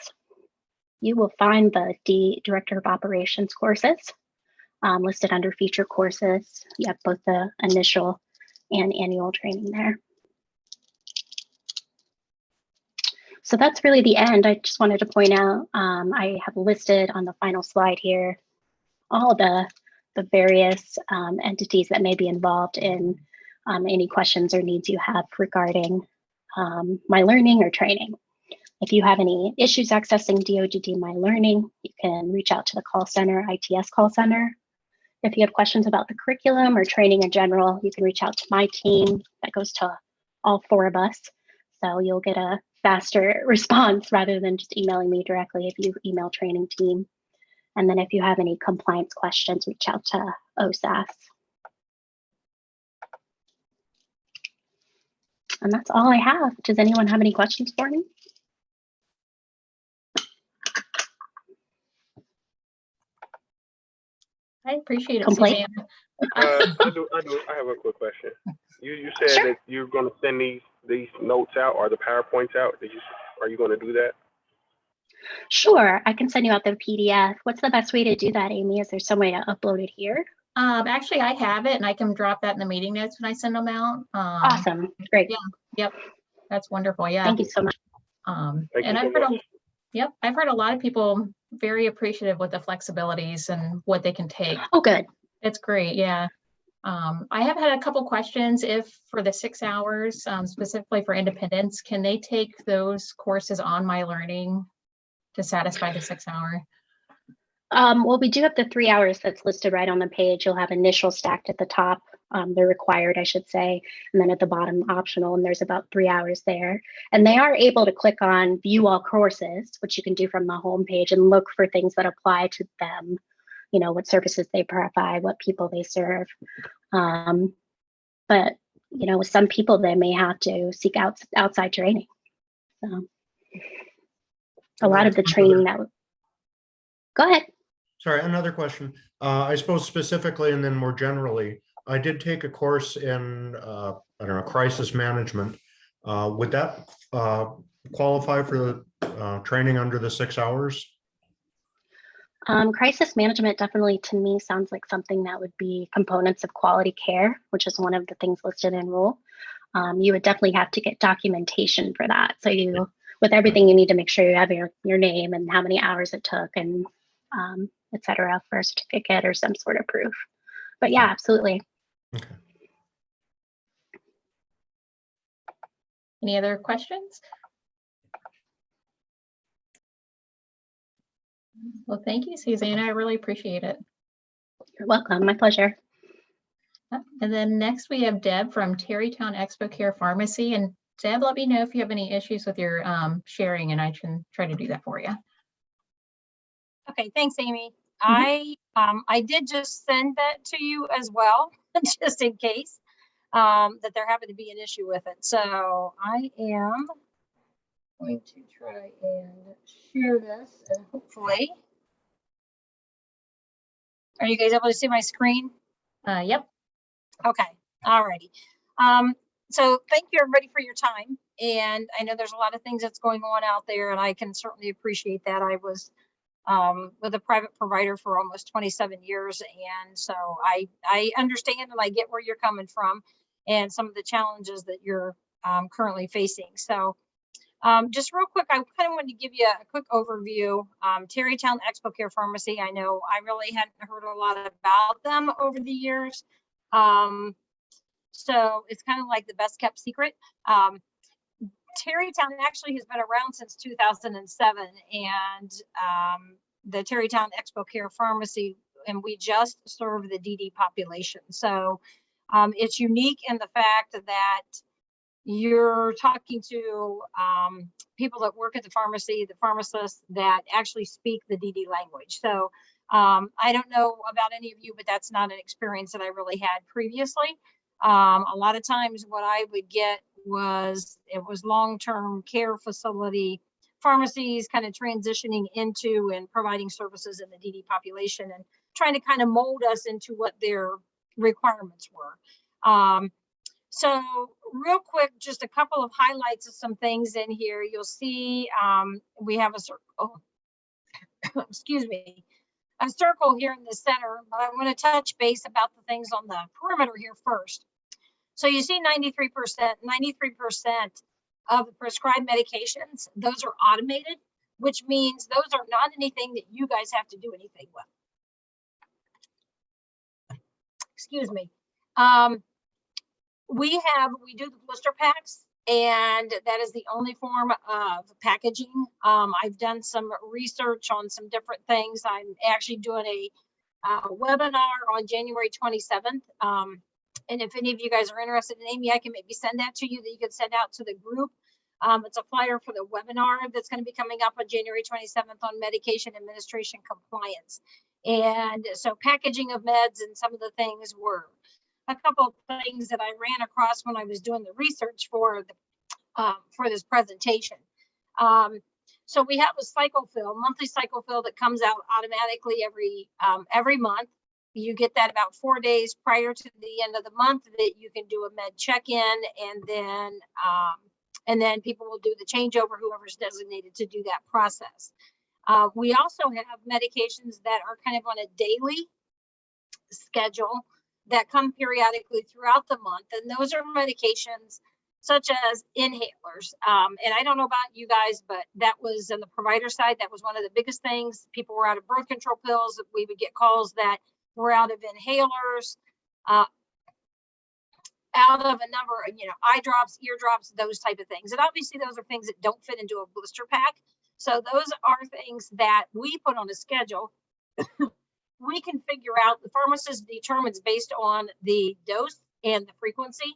S5: you will find the Director of Operations courses listed under feature courses. You have both the initial and annual training there. So that's really the end. I just wanted to point out, I have listed on the final slide here all the various entities that may be involved in any questions or needs you have regarding My Learning or training. If you have any issues accessing DODD My Learning, you can reach out to the call center, ITS call center. If you have questions about the curriculum or training in general, you can reach out to my team. That goes to all 4 of us. So you'll get a faster response rather than just emailing me directly if you email training team. And then if you have any compliance questions, reach out to OSAS. And that's all I have. Does anyone have any questions for me?
S3: I appreciate it,
S5: Complaint?
S3: Suzanne.
S2: I have a quick question. You said
S5: Sure.
S2: that you're going to send these notes out or the PowerPoints out. Are you going to do that?
S5: Sure, I can send you out the PDF. What's the best way to do that, Amy? Is there some way to upload it here?
S3: Actually, I have it and I can drop that in the meeting notes when I send them out.
S5: Awesome, great.
S3: Yeah, yep, that's wonderful. Yeah.
S5: Thank you so much.
S2: Thank
S3: And
S2: you
S3: I've
S2: so
S3: heard,
S2: much.
S3: yep, I've heard a lot of people very appreciative with the flexibilities and what they can take.
S5: Oh, good.
S3: It's great, yeah. I have had a couple questions. If for the 6 hours, specifically for independents, can they take those courses on My Learning to satisfy the 6 hour?
S5: Well, we do have the 3 hours that's listed right on the page. You'll have initial stacked at the top. They're required, I should say, and then at the bottom optional, and there's about 3 hours there. And they are able to click on view all courses, which you can do from the home page and look for things that apply to them, you know, what services they provide, what people they serve. But, you know, with some people, they may have to seek out outside training. So a lot of the training that, go ahead.
S7: Sorry, another question. I suppose specifically and then more generally, I did take a course in, I don't know, crisis management. Would that qualify for the training under the 6 hours?
S5: Crisis management definitely to me sounds like something that would be components of quality care, which is one of the things listed in rule. You would definitely have to get documentation for that. So you, with everything, you need to make sure you have your name and how many hours it took and et cetera, for a certificate or some sort of proof. But yeah, absolutely.
S7: Okay.
S3: Any other questions? Well, thank you, Suzanna. I really appreciate it.
S5: You're welcome. My pleasure.
S3: And then next we have Deb from Tarrytown Expocare Pharmacy. And Deb, let me know if you have any issues with your sharing and I can try to do that for you.
S8: Okay, thanks, Amy. I did just send that to you as well, just in case that there happened to be an issue with it. So I am going to try and share this and hopefully. Are you guys able to see my screen?
S3: Yep.
S8: Okay, all righty. So thank you everybody for your time. And I know there's a lot of things that's going on out there and I can certainly appreciate that. I was with a private provider for almost 27 years. And so I understand and I get where you're coming from and some of the challenges that you're currently facing. So just real quick, I kind of wanted to give you a quick overview. Tarrytown Expocare Pharmacy, I know I really hadn't heard a lot about them over the years. So it's kind of like the best kept secret. Tarrytown actually has been around since 2007 and the Tarrytown Expocare Pharmacy, and we just serve the DD population. So it's unique in the fact that you're talking to people that work at the pharmacy, the pharmacists that actually speak the DD language. So I don't know about any of you, but that's not an experience that I really had previously. A lot of times what I would get was long-term care facility pharmacies kind of transitioning into and providing services in the DD population and trying to kind of mold us into what their requirements were. So real quick, just a couple of highlights of some things in here. You'll see we have a circle, excuse me, a circle here in the center, but I want to touch base about the things on the perimeter here first. So you see 93% of the prescribed medications, those are automated, which means those are not anything that you guys have to do anything with. Excuse me. We do the blister packs, and that is the only form of packaging. I've done some research on some different things. I'm actually doing a webinar on January 27th. And if any of you guys are interested in Amy, I can maybe send that to you that you can send out to the group. It's a flyer for the webinar that's going to be coming up on January 27th on medication administration compliance. And so packaging of meds and some of the things were a couple of things that I ran across when I was doing the research for this presentation. So we have a cycle fill, monthly cycle fill that comes out automatically every month. You get that about 4 days prior to the end of the month that you can do a med check-in, and then people will do the changeover, whoever's designated to do that process. We also have medications that are kind of on a daily schedule that come periodically throughout the month. And those are medications such as inhalers. And I don't know about you guys, but that was on the provider side, that was one of the biggest things. People were out of birth control pills. We would get calls that we're out of inhalers, out of a number of, eye drops, ear drops, those type of things. And obviously those are things that don't fit into a blister pack. So those are things that we put on a schedule. We can figure out, the pharmacist determines based on the dose and the frequency,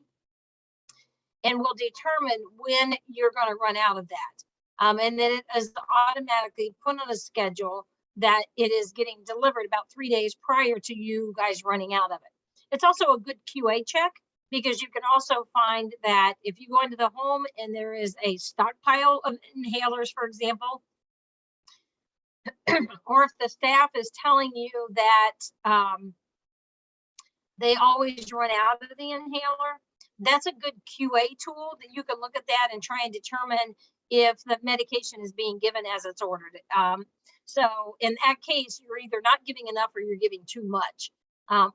S8: and will determine when you're going to run out of that. And then it is automatically put on a schedule that it is getting delivered about 3 days prior to you guys running out of it. It's also a good QA check, because you can also find that if you go into the home and there is a stockpile of inhalers, for example, or if the staff is telling you that they always run out of the inhaler, that's a good QA tool that you can look at that and try and determine if the medication is being given as it's ordered. So in that case, you're either not giving enough or you're giving too much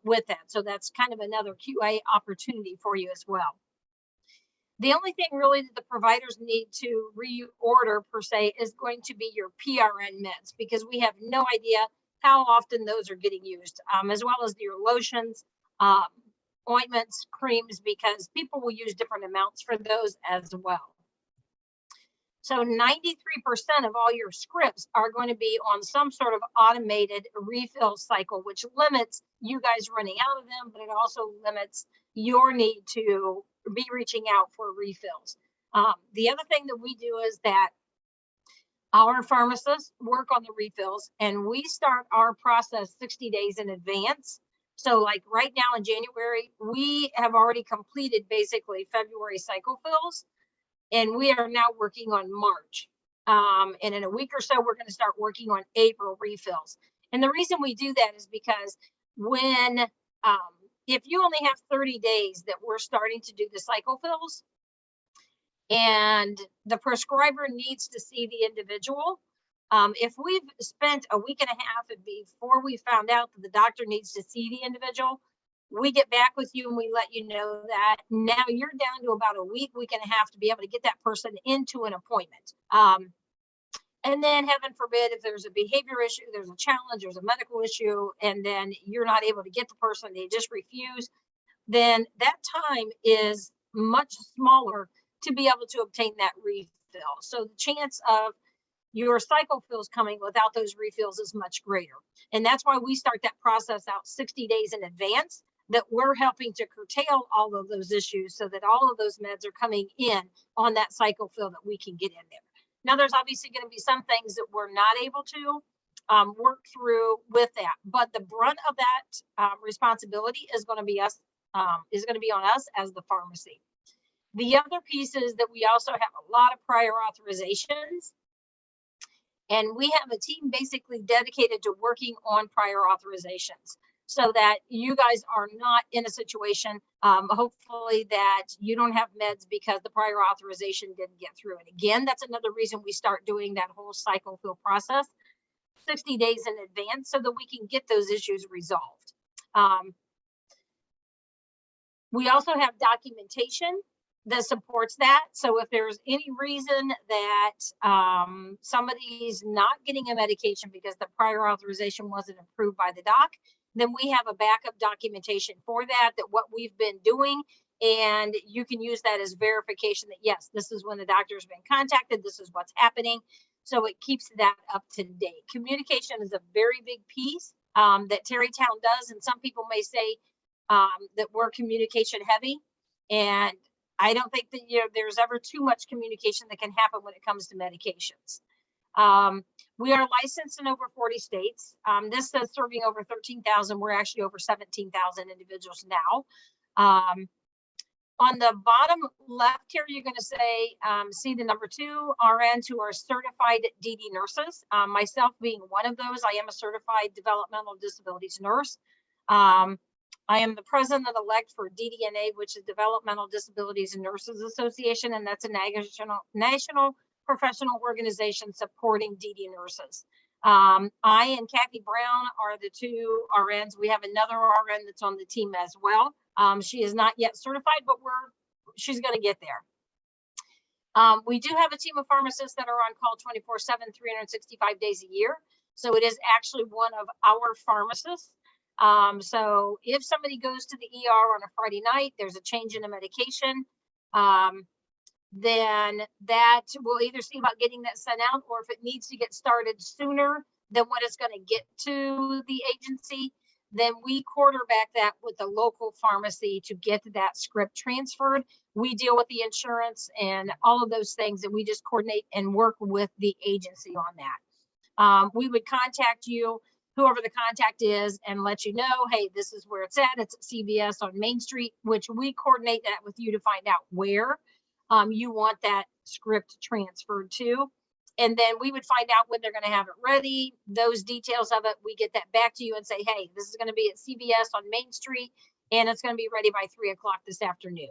S8: with that. So that's kind of another QA opportunity for you as well. The only thing really that the providers need to reorder per se is going to be your PRN meds, because we have no idea how often those are getting used, as well as your lotions, ointments, creams, because people will use different amounts for those as well. So 93% of all your scripts are going to be on some sort of automated refill cycle, which limits you guys running out of them, but it also limits your need to be reaching out for refills. The other thing that we do is that our pharmacists work on the refills, and we start our process 60 days in advance. So like right now in January, we have already completed basically February cycle fills, and we are now working on March. And in a week or so, we're going to start working on April refills. And the reason we do that is because when, if you only have 30 days that we're starting to do the cycle fills, and the prescriber needs to see the individual, if we've spent a week and a half before we found out that the doctor needs to see the individual, we get back with you and we let you know that now you're down to about a week and a half to be able to get that person into an appointment. And then heaven forbid, if there's a behavior issue, there's a challenge, there's a medical issue, and then you're not able to get the person, they just refuse, then that time is much smaller to be able to obtain that refill. So the chance of your cycle fills coming without those refills is much greater. And that's why we start that process out 60 days in advance, that we're helping to curtail all of those issues so that all of those meds are coming in on that cycle fill that we can get in there. Now, there's obviously going to be some things that we're not able to work through with that, but the brunt of that responsibility is going to be us, is going to be on us as the pharmacy. The other piece is that we also have a lot of prior authorizations, and we have a team basically dedicated to working on prior authorizations. so that you guys are not in a situation, hopefully, that you don't have meds because the prior authorization didn't get through. And again, that's another reason we start doing that whole cycle fill process 60 days in advance so that we can get those issues resolved. We also have documentation that supports that. So if there's any reason that somebody's not getting a medication because the prior authorization wasn't approved by the doc, then we have a backup documentation for that, that what we've been doing, and you can use that as verification that yes, this is when the doctor's been contacted, this is what's happening. So it keeps that up to date. Communication is a very big piece that Tarrytown does, and some people may say that we're communication heavy, and I don't think that there's ever too much communication that can happen when it comes to medications. We are licensed in over 40 states. This says serving over 13,000. We're actually over 17,000 individuals now. On the bottom left here, you're going to see the number 2 RNs who are certified DD nurses. Myself being one of those, I am a certified developmental disabilities nurse. I am the president-elect for DDNA, which is Developmental Disabilities and Nurses Association, and that's a national professional organization supporting DD nurses. I and Kathy Brown are the 2 RNs. We have another RN that's on the team as well. She is not yet certified, but she's going to get there. We do have a team of pharmacists that are on call 24/7, 365 days a year. So it is actually one of our pharmacists. So if somebody goes to the ER on a Friday night, there's a change in a medication, then that will either see about getting that sent out, or if it needs to get started sooner than what it's going to get to the agency, then we quarterback that with the local pharmacy to get that script transferred. We deal with the insurance and all of those things, and we just coordinate and work with the agency on that. We would contact you, whoever the contact is, and let you know, hey, this is where it's at. It's at CVS on Main Street, which we coordinate that with you to find out where you want that script transferred to. And then we would find out when they're going to have it ready, those details of it. We get that back to you and say, hey, this is going to be at CVS on Main Street, and it's going to be ready by 3 o'clock this afternoon.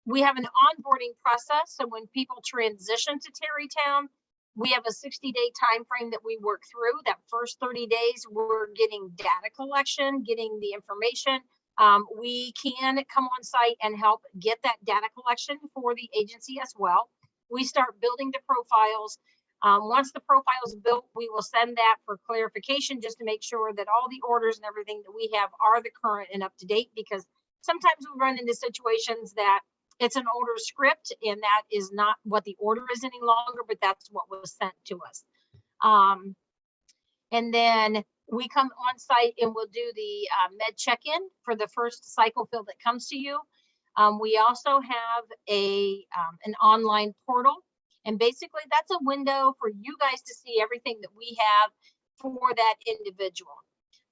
S8: We have an onboarding process. So when people transition to Tarrytown, we have a 60-day time frame that we work through. That first 30 days, we're getting data collection, getting the information. We can come on site and help get that data collection for the agency as well. We start building the profiles. Once the profile is built, we will send that for clarification just to make sure that all the orders and everything that we have are the current and up to date, because sometimes we run into situations that it's an older script and that is not what the order is any longer, but that's what was sent to us. And then we come on site and we'll do the med check-in for the first cycle fill that comes to you. We also have an online portal, and basically that's a window for you guys to see everything that we have for that individual.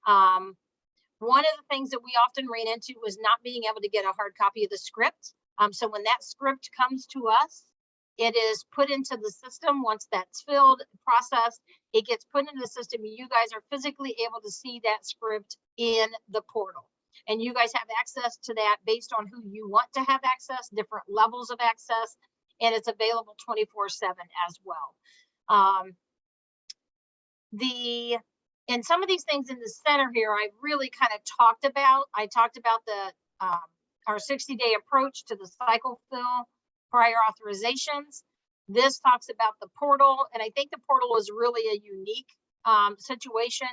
S8: One of the things that we often ran into was not being able to get a hard copy of the script. So when that script comes to us, it is put into the system. Once that's filled, processed, it gets put into the system. You guys are physically able to see that script in the portal. And you guys have access to that based on who you want to have access, different levels of access, and it's available 24/7 as well. And some of these things in the center here, I really kind of talked about. I talked about our 60-day approach to the cycle fill prior authorizations. This talks about the portal, and I think the portal is really a unique situation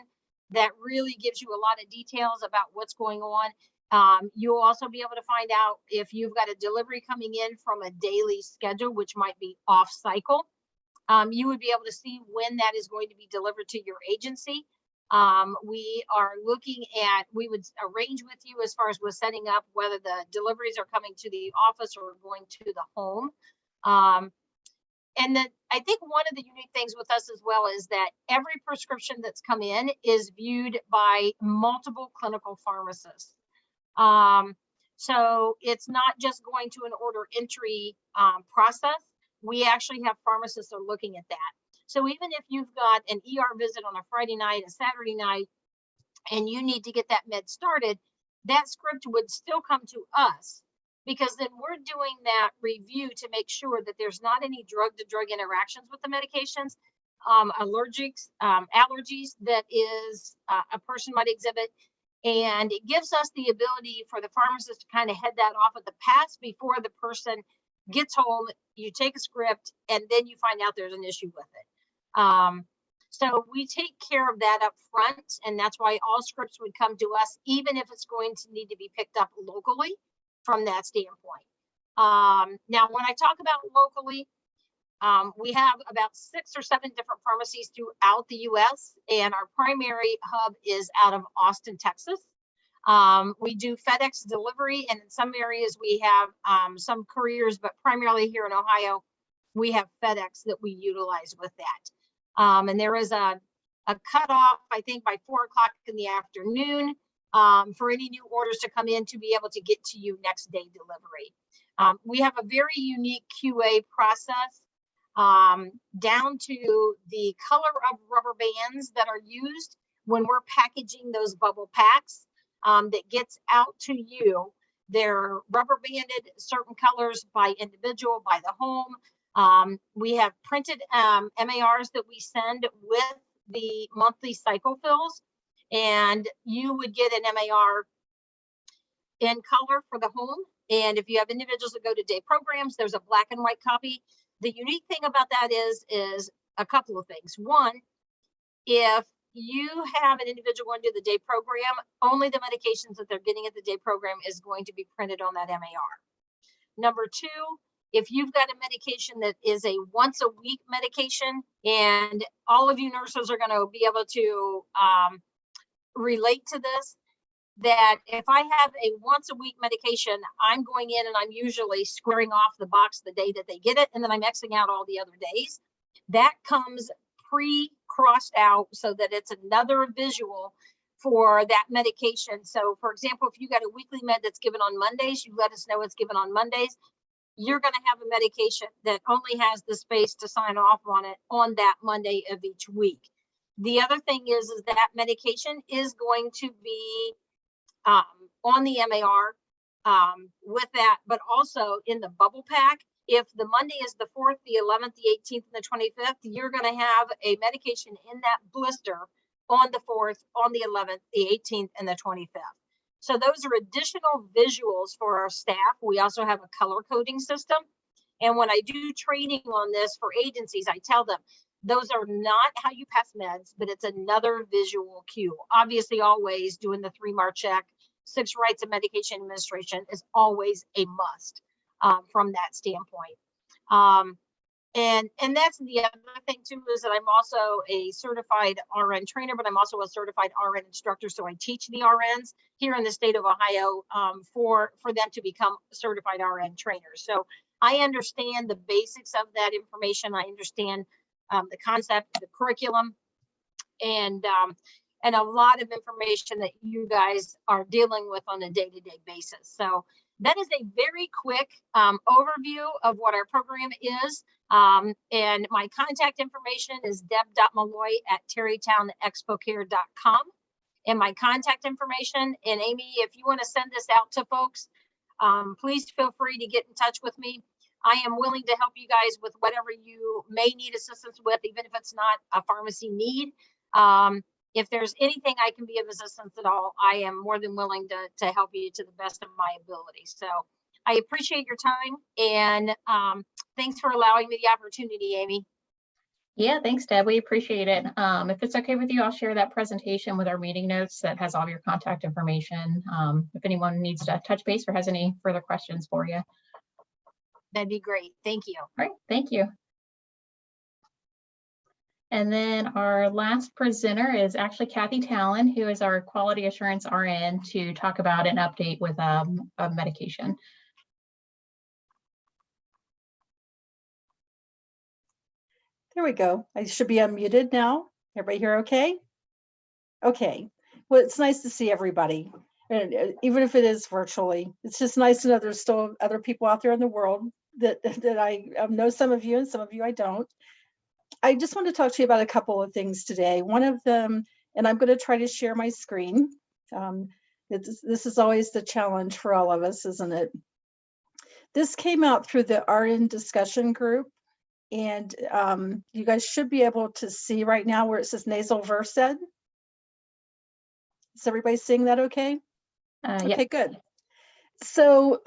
S8: that really gives you a lot of details about what's going on. You'll also be able to find out if you've got a delivery coming in from a daily schedule, which might be off cycle. You would be able to see when that is going to be delivered to your agency. We are looking at, we would arrange with you as far as with setting up whether the deliveries are coming to the office or going to the home. And then I think one of the unique things with us as well is that every prescription that's come in is viewed by multiple clinical pharmacists. So it's not just going to an order entry process. We actually have pharmacists are looking at that. So even if you've got an ER visit on a Friday night, a Saturday night, and you need to get that med started, that script would still come to us, because then we're doing that review to make sure that there's not any drug-to-drug interactions with the medications, allergies that is a person might exhibit. And it gives us the ability for the pharmacist to kind of head that off at the pass before the person gets home. You take a script and then you find out there's an issue with it. So we take care of that up front, and that's why all scripts would come to us, even if it's going to need to be picked up locally from that standpoint. Now, when I talk about locally, we have about 6 or 7 different pharmacies throughout the US, and our primary hub is out of Austin, Texas. We do FedEx delivery, and in some areas we have some couriers, but primarily here in Ohio, we have FedEx that we utilize with that. And there is a cutoff, I think, by 4 o'clock in the afternoon for any new orders to come in to be able to get to you next day delivery. We have a very unique QA process, down to the color of rubber bands that are used when we're packaging those bubble packs that gets out to you. They're rubber banded certain colors by individual, by the home. We have printed MARs that we send with the monthly cycle fills, and you would get an MAR in color for the home. And if you have individuals that go to day programs, there's a black and white copy. The unique thing about that is a couple of things. One, if you have an individual going to the day program, only the medications that they're getting at the day program is going to be printed on that MAR. Number 2, if you've got a medication that is a once a week medication, and all of you nurses are going to be able to relate to this, that if I have a once a week medication, I'm going in and I'm usually squaring off the box the day that they get it, and then I'm Xing out all the other days. That comes pre-crossed out so that it's another visual for that medication. So for example, if you got a weekly med that's given on Mondays, you let us know it's given on Mondays. You're going to have a medication that only has the space to sign off on it on that Monday of each week. The other thing is that medication is going to be on the MAR with that, but also in the bubble pack. If the Monday is the 4th, the 11th, the 18th, and the 25th, you're going to have a medication in that blister on the 4th, on the 11th, the 18th, and the 25th. So those are additional visuals for our staff. We also have a color coding system. And when I do training on this for agencies, I tell them, those are not how you pass meds, but it's another visual cue. Obviously, always doing the 3-MAR check, 6 rights of medication administration is always a must from that standpoint. And that's the other thing too, is that I'm also a certified RN trainer, but I'm also a certified RN instructor. So I teach the RNs here in the state of Ohio for them to become certified RN trainers. So I understand the basics of that information. I understand the concept, the curriculum, and a lot of information that you guys are dealing with on a day-to-day basis. So that is a very quick overview of what our program is. And my contact information is deb.maloy@tarrytownexpocare.com. And my contact information, and Amy, if you want to send this out to folks, please feel free to get in touch with me. I am willing to help you guys with whatever you may need assistance with, even if it's not a pharmacy need. If there's anything I can be of assistance at all, I am more than willing to help you to the best of my ability. So I appreciate your time, and thanks for allowing me the opportunity, Amy.
S3: Yeah, thanks, Deb. We appreciate it. If it's okay with you, I'll share that presentation with our meeting notes that has all of your contact information. If anyone needs to touch base or has any further questions for you.
S8: That'd be great. Thank you.
S3: All right, thank you. And then our last presenter is actually Kathy Tallon, who is our Quality Assurance RN, to talk about an update with a medication.
S9: There we go. I should be unmuted now. Everybody here okay? Okay. Well, it's nice to see everybody. And even if it is virtually, it's just nice to know there's still other people out there in the world that I know some of you and some of you I don't. I just want to talk to you about a couple of things today. One of them And I'm going to try to share my screen. This is always the challenge for all of us, isn't it? This came out through the RN discussion group. And you guys should be able to see right now where it says nasal versed. Is everybody seeing that okay? Okay, good. So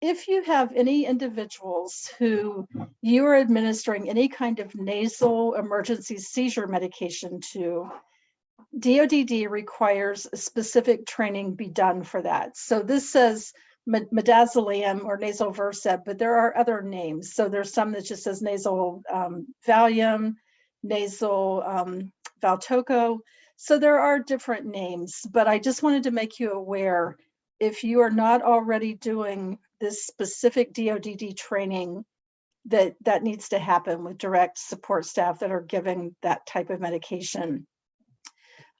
S9: if you have any individuals who you are administering any kind of nasal emergency seizure medication to, DODD requires a specific training be done for that. So this says midazolam or nasal versed, but there are other names. So there's some that just says nasal Valium, nasal VALTOCO. So there are different names, but I just wanted to make you aware, if you are not already doing this specific DODD training, that needs to happen with direct support staff that are giving that type of medication.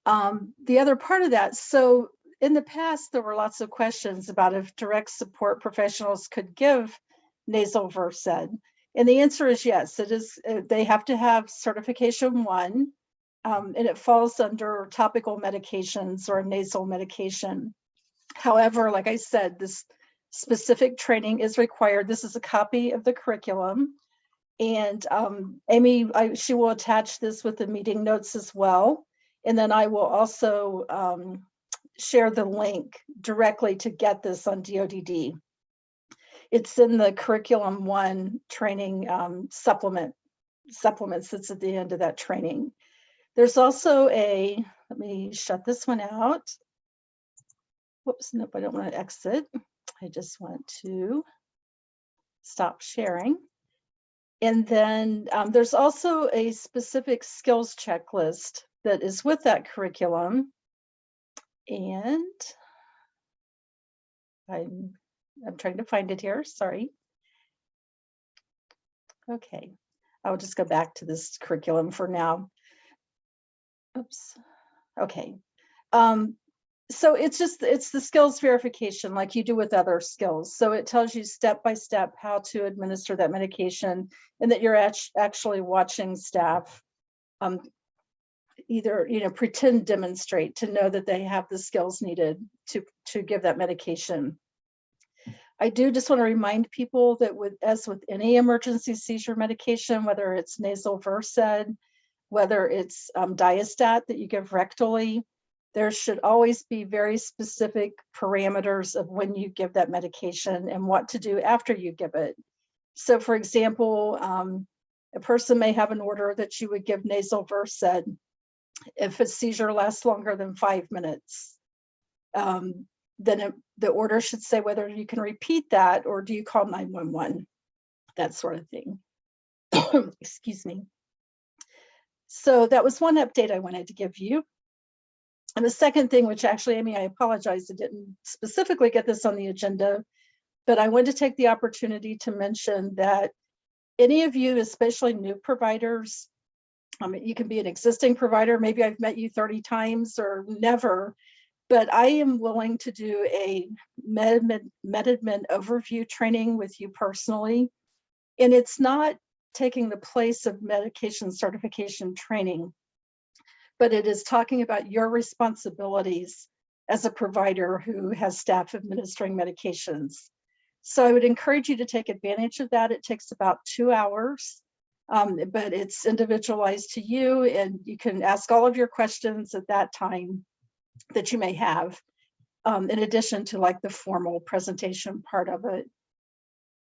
S9: The other part of that, so in the past, there were lots of questions about if direct support professionals could give nasal versed. And the answer is yes, it is. They have to have certification 1, and it falls under topical medications or nasal medication. However, like I said, this specific training is required. This is a copy of the curriculum. And Amy, she will attach this with the meeting notes as well. And then I will also share the link directly to get this on DODD. It's in the curriculum 1 training supplements that's at the end of that training. There's also let me shut this one out. Whoops, nope, I don't want to exit. I just want to stop sharing. And then there's also a specific skills checklist that is with that curriculum. And I'm trying to find it here, sorry. Okay, I'll just go back to this curriculum for now. Oops, okay. So it's the skills verification like you do with other skills. So it tells you step by step how to administer that medication, and that you're actually watching staff either pretend demonstrate to know that they have the skills needed to give that medication. I do just want to remind people that as with any emergency seizure medication, whether it's nasal versed, whether it's Diastat that you give rectally, there should always be very specific parameters of when you give that medication and what to do after you give it. So for example, a person may have an order that you would give nasal versed if a seizure lasts longer than 5 minutes. Then the order should say whether you can repeat that or do you call 911, that sort of thing. Excuse me. So that was one update I wanted to give you. And the second thing, which actually, Amy, I apologize, I didn't specifically get this on the agenda, but I wanted to take the opportunity to mention that any of you, especially new providers, you can be an existing provider, maybe I've met you 30 times or never, but I am willing to do a MedAdmin overview training with you personally. And it's not taking the place of medication certification training, but it is talking about your responsibilities as a provider who has staff administering medications. So I would encourage you to take advantage of that. It takes about 2 hours, but it's individualized to you, and you can ask all of your questions at that time that you may have, in addition to like the formal presentation part of it.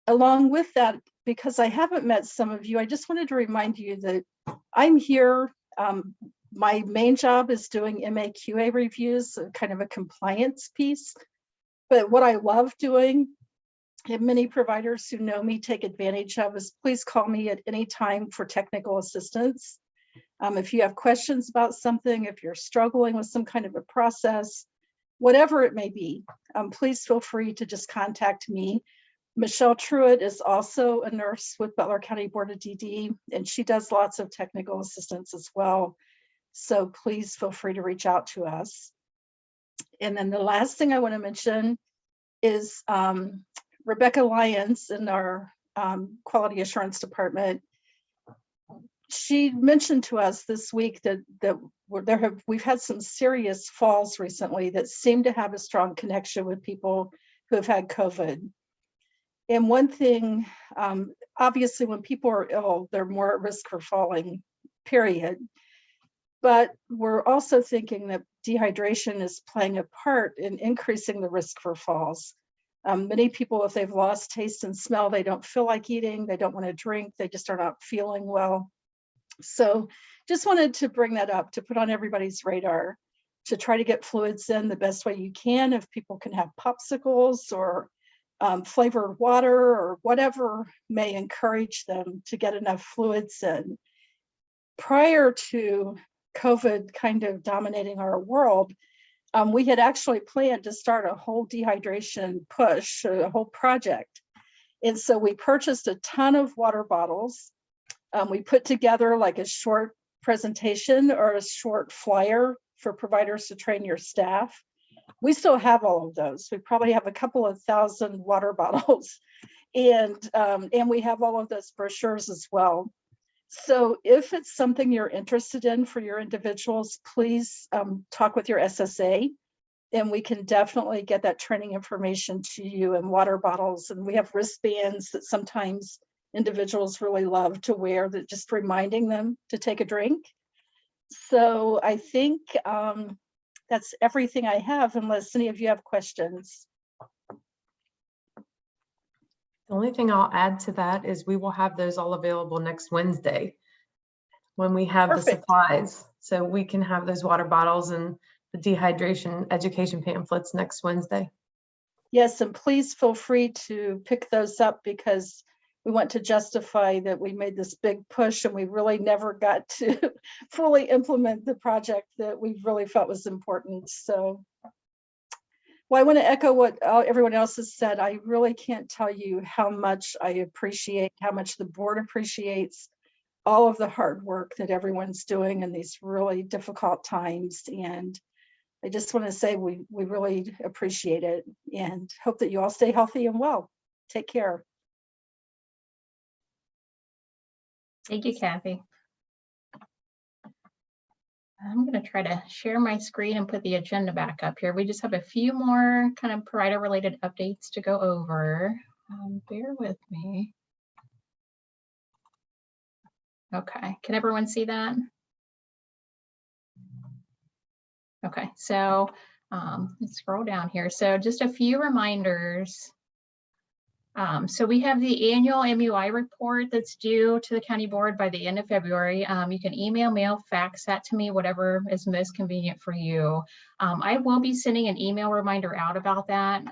S9: Along with that, because I haven't met some of you, I just wanted to remind you that I'm here. My main job is doing MAQA reviews, kind of a compliance piece. But what I love doing, and many providers who know me take advantage of, is please call me at any time for technical assistance. If you have questions about something, if you're struggling with some kind of a process, whatever it may be, please feel free to just contact me. Michelle Truitt is also a nurse with Butler County Board of DD, and she does lots of technical assistance as well. So please feel free to reach out to us. And then the last thing I want to mention is Rebecca Lyons in our quality assurance department. She mentioned to us this week that we've had some serious falls recently that seem to have a strong connection with people who have had COVID. And one thing, obviously when people are ill, they're more at risk for falling, period. But we're also thinking that dehydration is playing a part in increasing the risk for falls. Many people, if they've lost taste and smell, they don't feel like eating, they don't want to drink, they just are not feeling well. So just wanted to bring that up, to put on everybody's radar, to try to get fluids in the best way you can. If people can have popsicles or flavored water or whatever may encourage them to get enough fluids in. Prior to COVID kind of dominating our world, we had actually planned to start a whole dehydration push, a whole project. And so we purchased a ton of water bottles. We put together like a short presentation or a short flyer for providers to train your staff. We still have all of those. We probably have a couple of thousand water bottles, and we have all of those brochures as well. So if it's something you're interested in for your individuals, please talk with your SSA, and we can definitely get that training information to you in water bottles. And we have wristbands that sometimes individuals really love to wear, that just reminding them to take a drink. So I think that's everything I have, unless any of you have questions.
S1: The only thing I'll add to that is we will have those all available next Wednesday when we have the supplies. So we can have those water bottles and the dehydration education pamphlets next Wednesday.
S9: Yes, and please feel free to pick those up, because we want to justify that we made this big push and we really never got to fully implement the project that we really felt was important. So, well, I want to echo what everyone else has said. I really can't tell you how much I appreciate, how much the board appreciates all of the hard work that everyone's doing in these really difficult times. And I just want to say we really appreciate it, and hope that you all stay healthy and well. Take care.
S3: Thank you, Kathy. I'm going to try to share my screen and put the agenda back up here. We just have a few more kind of provider related updates to go over. Bear with me. Okay, can everyone see that? Okay, so let's scroll down here. So just a few reminders. So we have the annual MUI report that's due to the county board by the end of February. You can email, mail, fax that to me, whatever is most convenient for you. I will be sending an email reminder out about that.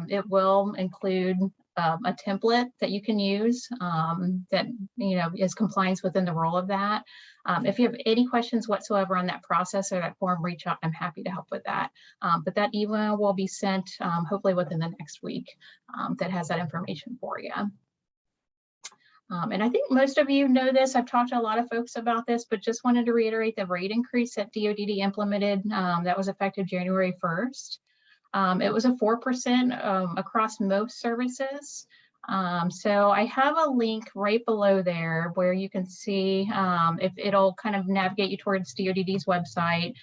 S3: It will include a template that you can use that is compliance within the role of that. If you have any questions whatsoever on that process or that form, reach out. I'm happy to help with that. But that email will be sent hopefully within the next week that has that information for you. And I think most of you know this. I've talked to a lot of folks about this, but just wanted to reiterate the rate increase that DODD implemented that was effective January 1st. It was a 4% across most services. So I have a link right below there where you can see if it'll kind of navigate you towards DODD's website,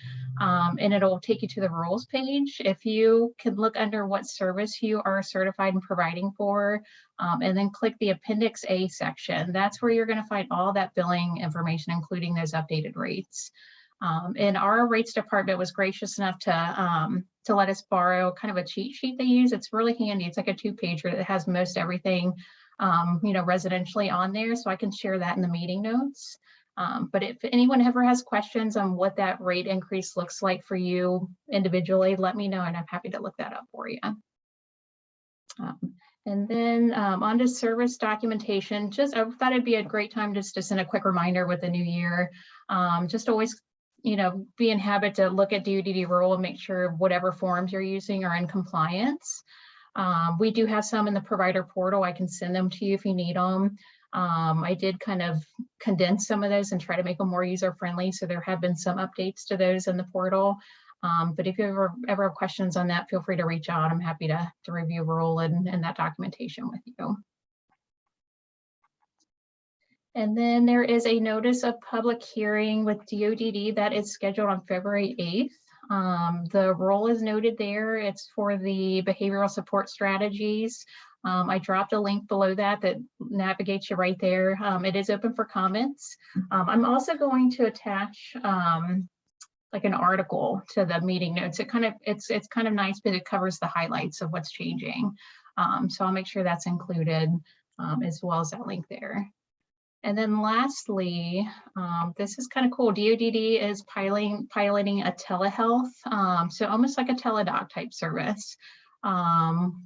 S3: and it'll take you to the rules page. If you can look under what service you are certified in providing for, and then click the Appendix A section, that's where you're going to find all that billing information, including those updated rates. And our rates department was gracious enough to let us borrow kind of a cheat sheet they use. It's really handy. It's like a 2-pager that has most everything, residentially on there. So I can share that in the meeting notes. But if anyone ever has questions on what that rate increase looks like for you individually, let me know, and I'm happy to look that up for you. And then on to service documentation. I thought it'd be a great time just to send a quick reminder with the new year. Just always be in habit to look at DODD rule and make sure whatever forms you're using are in compliance. We do have some in the provider portal. I can send them to you if you need them. I did kind of condense some of those and try to make them more user-friendly. So there have been some updates to those in the portal. But if you ever have questions on that, feel free to reach out. I'm happy to review rule and that documentation with you. And then there is a notice of public hearing with DODD that is scheduled on February 8th. The role is noted there. It's for the behavioral support strategies. I dropped a link below that navigates you right there. It is open for comments. I'm also going to attach like an article to the meeting notes. It's kind of nice, but it covers the highlights of what's changing. So I'll make sure that's included as well as that link there. And then lastly, this is kind of cool. DODD is piloting a telehealth, so almost like a teledoc type service,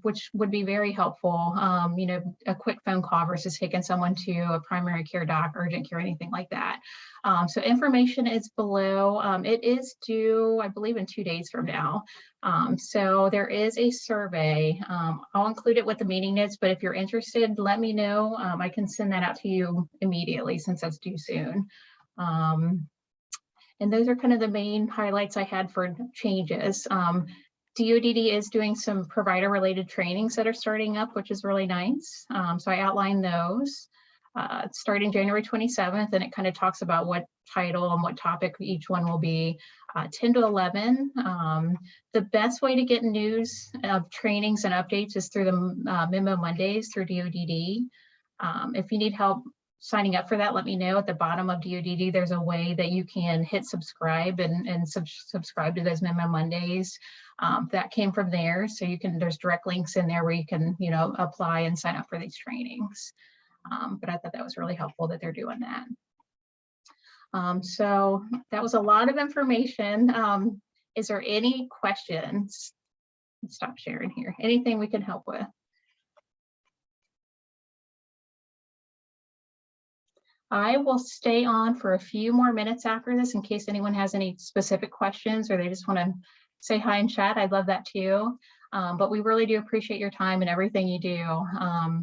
S3: which would be very helpful. You know, a quick phone call versus taking someone to a primary care doc, urgent care, anything like that. So information is below. It is due, I believe, in 2 days from now. So there is a survey. I'll include it with the meeting notes, but if you're interested, let me know. I can send that out to you immediately since that's due soon. And those are kind of the main highlights I had for changes. DODD is doing some provider related trainings that are starting up, which is really nice. So I outlined those. Starting January 27th, and it kind of talks about what title and what topic each one will be. 10 to 11. The best way to get news of trainings and updates is through the Memo Mondays through DODD. If you need help signing up for that, let me know. At the bottom of DODD, there's a way that you can hit subscribe and subscribe to those Memo Mondays. That came from there, so you can. There's direct links in there where you can, you know, apply and sign up for these trainings. But I thought that was really helpful that they're doing that. So that was a lot of information. Is there any questions? Stop sharing here. Anything we can help with? I will stay on for a few more minutes after this in case anyone has any specific questions or they just want to say hi and chat. I'd love that too. But we really do appreciate your time and everything you do.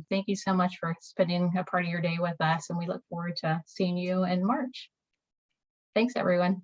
S3: Thank you so much for spending a part of your day with us, and we look forward to seeing you in March. Thanks, everyone.